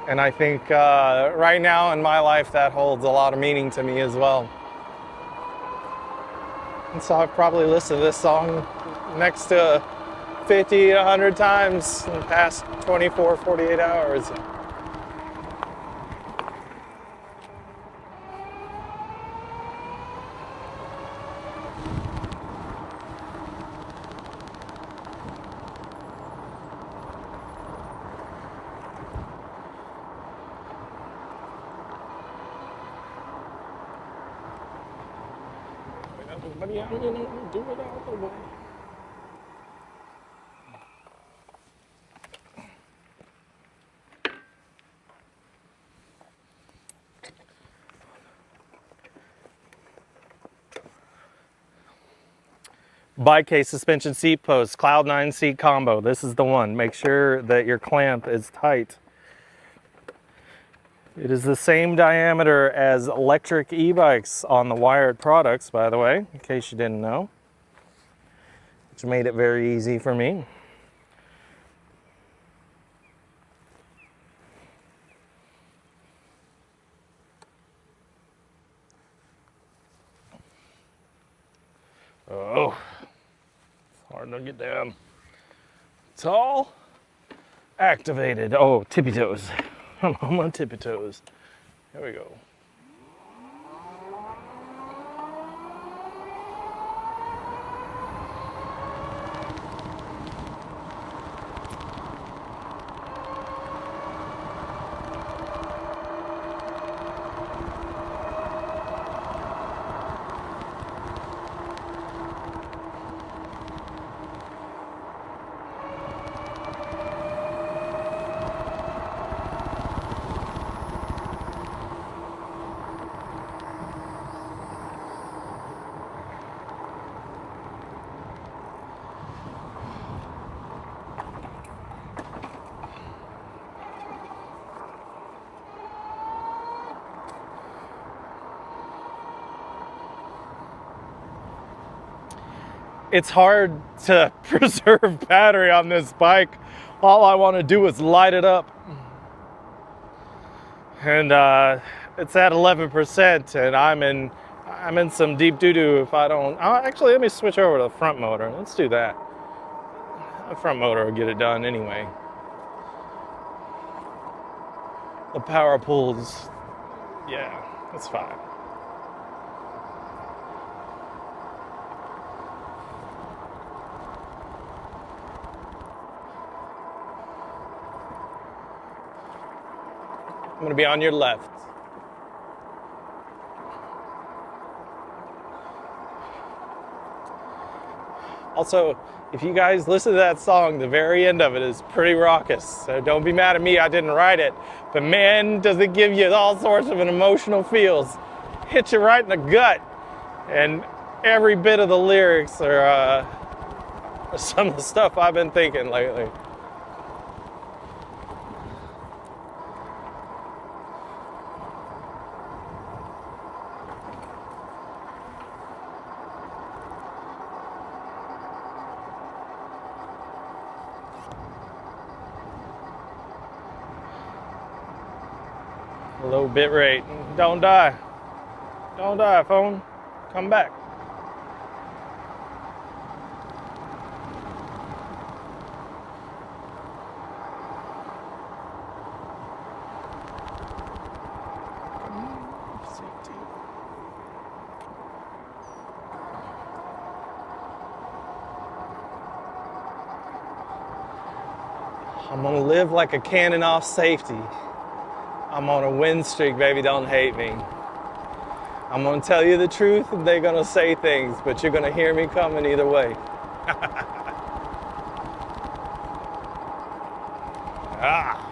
[SPEAKER 1] And I think right now in my life that holds a lot of meaning to me as well. And so I've probably listened to this song next to 50, 100 times in the past 24, 48 hours. Do it out the way. Bike case suspension seat post, Cloud 9 seat combo. This is the one. Make sure that your clamp is tight. It is the same diameter as electric e-bikes on the wired products, by the way, in case you didn't know. Which made it very easy for me. Oh, it's hard to get down. It's all activated. Oh, tippy toes. I'm on my tippy toes. There we go. It's hard to preserve battery on this bike. All I want to do is light it up. And it's at 11%, and I'm in some deep doo-doo if I don't. Actually, let me switch over to the front motor. Let's do that. The front motor will get it done anyway. The power pulls, yeah, that's fine. I'm going to be on your left. Also, if you guys listen to that song, the very end of it is pretty raucous. So don't be mad at me, I didn't write it. But man, does it give you all sorts of an emotional feels. Hit you right in the gut. And every bit of the lyrics are some of the stuff I've been thinking lately. Low bit rate. Don't die. Don't die, phone. Come back. I'm gonna live like a cannon off safety. I'm on a win streak, baby, don't hate me. I'm gonna tell you the truth and they're gonna say things, but you're gonna hear me coming either way. Ah.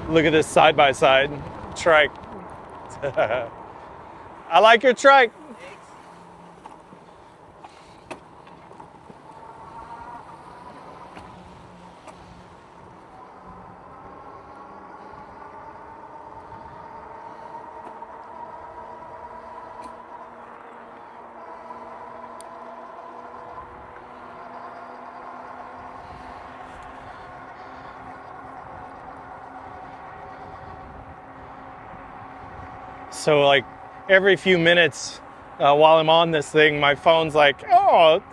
[SPEAKER 1] Look at this side-by-side trike. I like your trike. So like every few minutes while I'm on this thing, my phone's like, oh,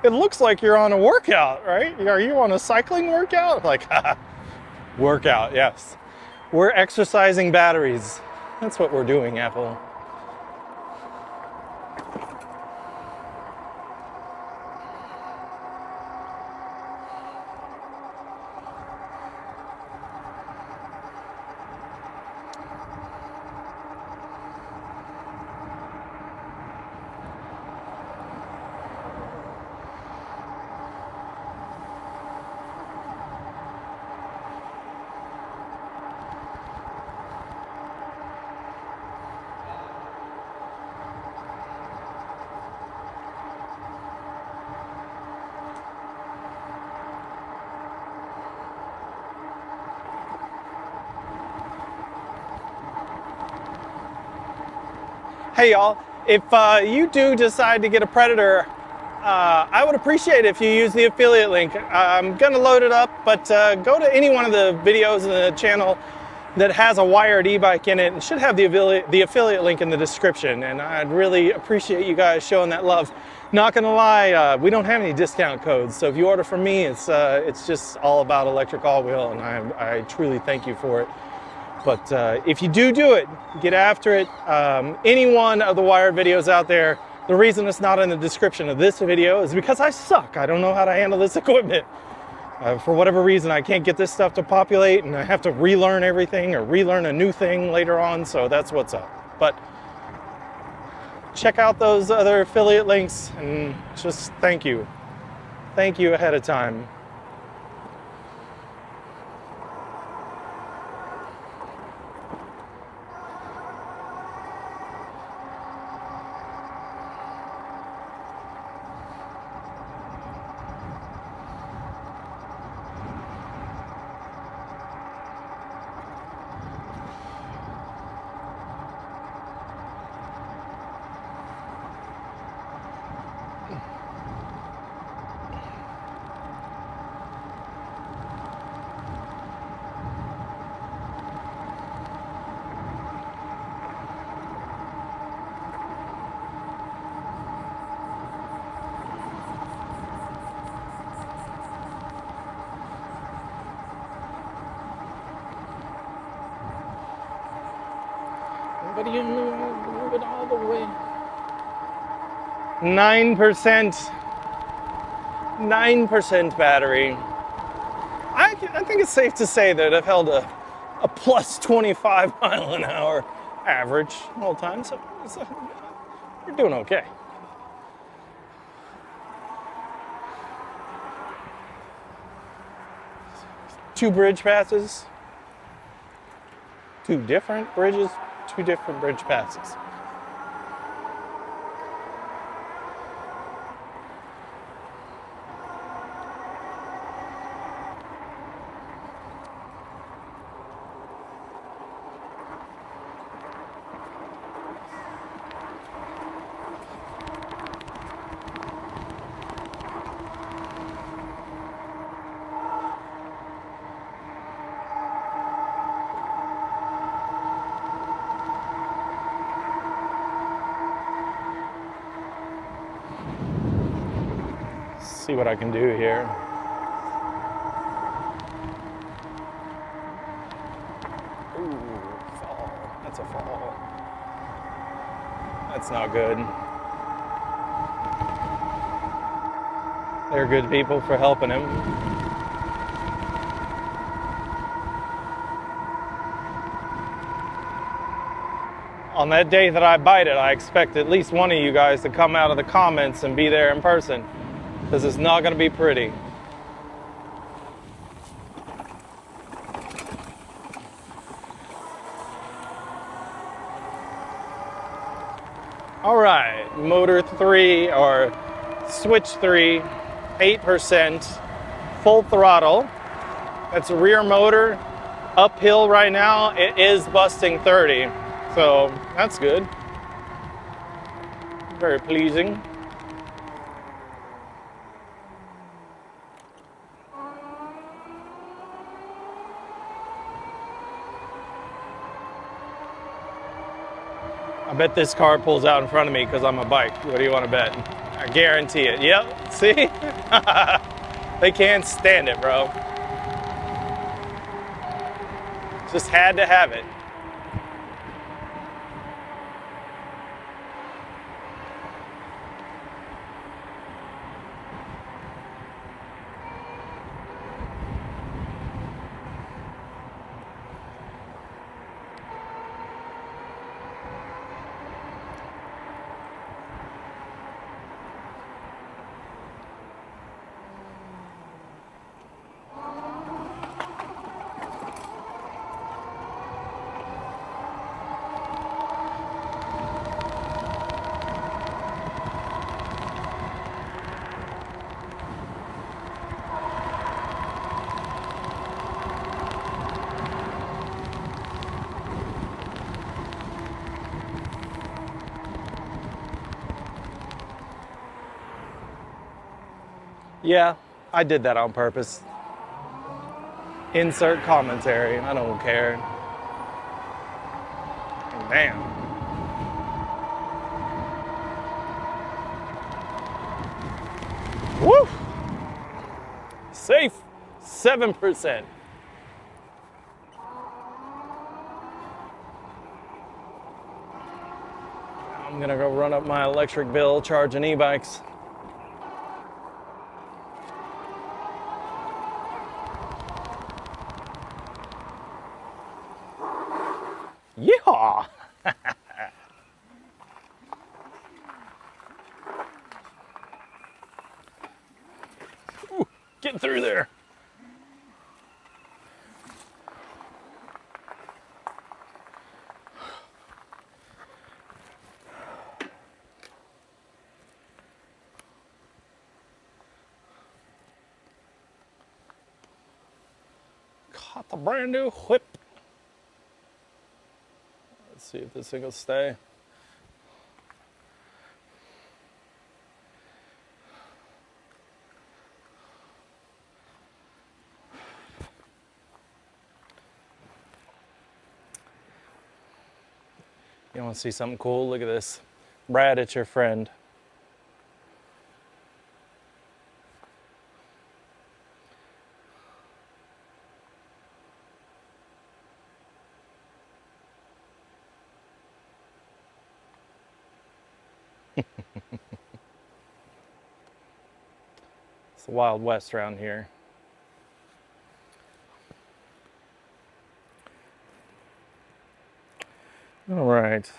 [SPEAKER 1] it looks like you're on a workout, right? Are you on a cycling workout? Like, workout, yes. We're exercising batteries. That's what we're doing, Apple.
[SPEAKER 7] Hey y'all, if you do decide to get a Predator, I would appreciate it if you use the affiliate link. I'm gonna load it up, but go to any one of the videos in the channel that has a wired e-bike in it and should have the affiliate link in the description. And I'd really appreciate you guys showing that love. Not gonna lie, we don't have any discount codes, so if you order from me, it's just all about ElectricAllWheel, and I truly thank you for it. But if you do it, get after it. Any one of the wired videos out there, the reason it's not in the description of this video is because I suck. I don't know how to handle this equipment. For whatever reason, I can't get this stuff to populate, and I have to relearn everything or relearn a new thing later on, so that's what's up. But check out those other affiliate links, and just thank you. Thank you ahead of time. But you move it all the way. 9%. 9% battery. I think it's safe to say that I've held a plus 25 mile an hour average the whole time, so you're doing okay. Two bridge passes. Two different bridges. Two different bridge passes. See what I can do here. Ooh, fall. That's a fall. That's not good. They're good people for helping him. On that day that I bite it, I expect at least one of you guys to come out of the comments and be there in person. This is not going to be pretty. All right, motor 3 or switch 3, 8%, full throttle. That's a rear motor, uphill right now. It is busting 30, so that's good. Very pleasing. I bet this car pulls out in front of me because I'm a bike. What do you want to bet? I guarantee it. Yep, see? They can't stand it, bro. Just had to have it. Yeah, I did that on purpose. Insert commentary. I don't care. Damn. Woo! Safe. 7%. I'm gonna go run up my electric bill charging e-bikes. Yeehaw! Ooh, get through there. Caught the brand new whip. Let's see if this thing will stay. You want to see something cool? Look at this. Brad, it's your friend. It's the Wild West around here. All right.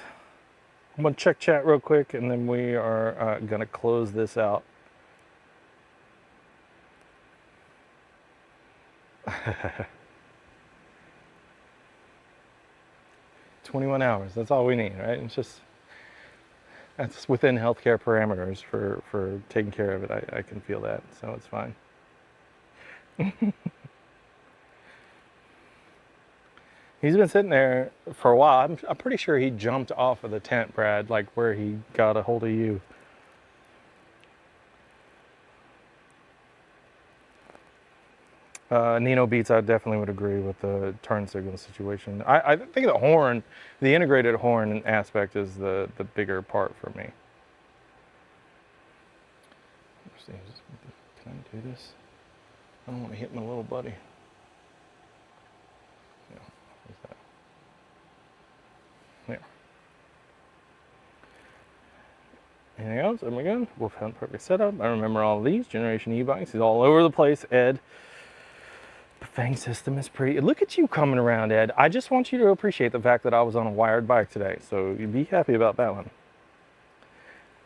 [SPEAKER 7] I'm going to check chat real quick, and then we are going to close this out. "21 hours, that's all we need, right?" It's just, that's within healthcare parameters for taking care of it. I can feel that, so it's fine. He's been sitting there for a while. I'm pretty sure he jumped off of the tent, Brad, like where he got a hold of you. Nino Beats, I definitely would agree with the turn signal situation. I think the horn, the integrated horn aspect is the bigger part for me. Let's see, can I do this? I don't want to hit my little buddy. Yeah, where's that? Yeah. Anything else? There we go. Wolfhound perfect setup. I remember all these generation e-bikes. He's all over the place, Ed. The Fang system is pretty. Look at you coming around, Ed. I just want you to appreciate the fact that I was on a wired bike today, so you'd be happy about that one.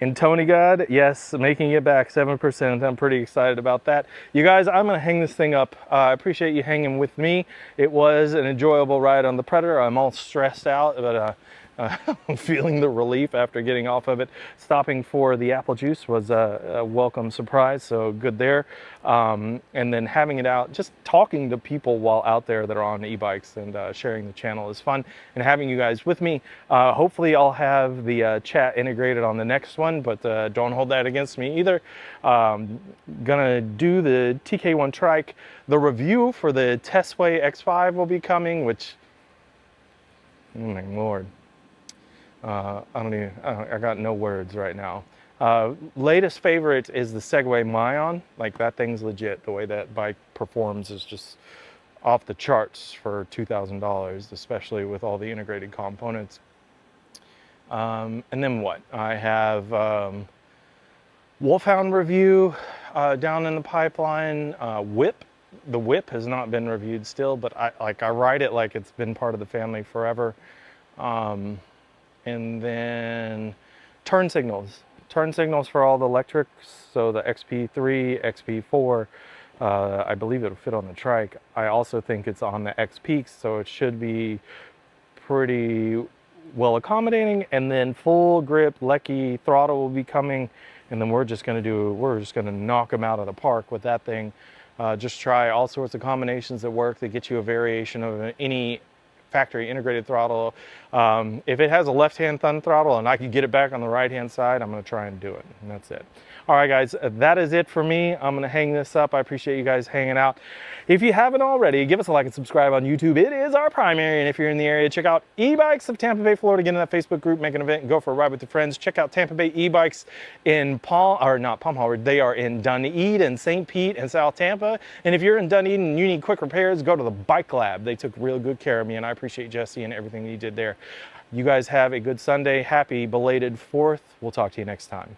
[SPEAKER 7] And Tony God, yes, making it back 7%. I'm pretty excited about that. You guys, I'm going to hang this thing up. I appreciate you hanging with me. It was an enjoyable ride on the Predator. I'm all stressed out, but I'm feeling the relief after getting off of it. Stopping for the apple juice was a welcome surprise, so good there. And then having it out, just talking to people while out there that are on e-bikes and sharing the channel is fun. And having you guys with me. Hopefully I'll have the chat integrated on the next one, but don't hold that against me either. Gonna do the TK1 trike. The review for the Testway X5 will be coming, which, oh my Lord. I got no words right now. Latest favorite is the Segway Mayon. Like, that thing's legit. The way that bike performs is just off the charts for $2,000, especially with all the integrated components. And then what? I have Wolfhound review down in the pipeline. Whip. The Whip has not been reviewed still, but I ride it like it's been part of the family forever. And then turn signals for all the electrics. So the XP3, XP4, I believe it'll fit on the trike. I also think it's on the X Peaks, so it should be pretty well accommodating. And then full grip Lecky throttle will be coming, and then we're just gonna knock them out of the park with that thing. Just try all sorts of combinations that work that get you a variation of any
[SPEAKER 1] factory integrated throttle. If it has a left-hand thumb throttle and I can get it back on the right-hand side, I'm gonna try and do it, and that's it. All right, guys, that is it for me. I'm gonna hang this up. I appreciate you guys hanging out. If you haven't already, give us a like and subscribe on YouTube. It is our primary, and if you're in the area, check out E-Bikes of Tampa Bay, Florida. Get in that Facebook group, make an event, and go for a ride with your friends. Check out Tampa Bay E-Bikes in Palm Harbor. They are in Dunedin, St. Pete, and South Tampa. And if you're in Dunedin and you need quick repairs, go to the Bike Lab. They took real good care of me, and I appreciate Jesse and everything he did there. You guys have a good Sunday. Happy belated 4th. We'll talk to you next time.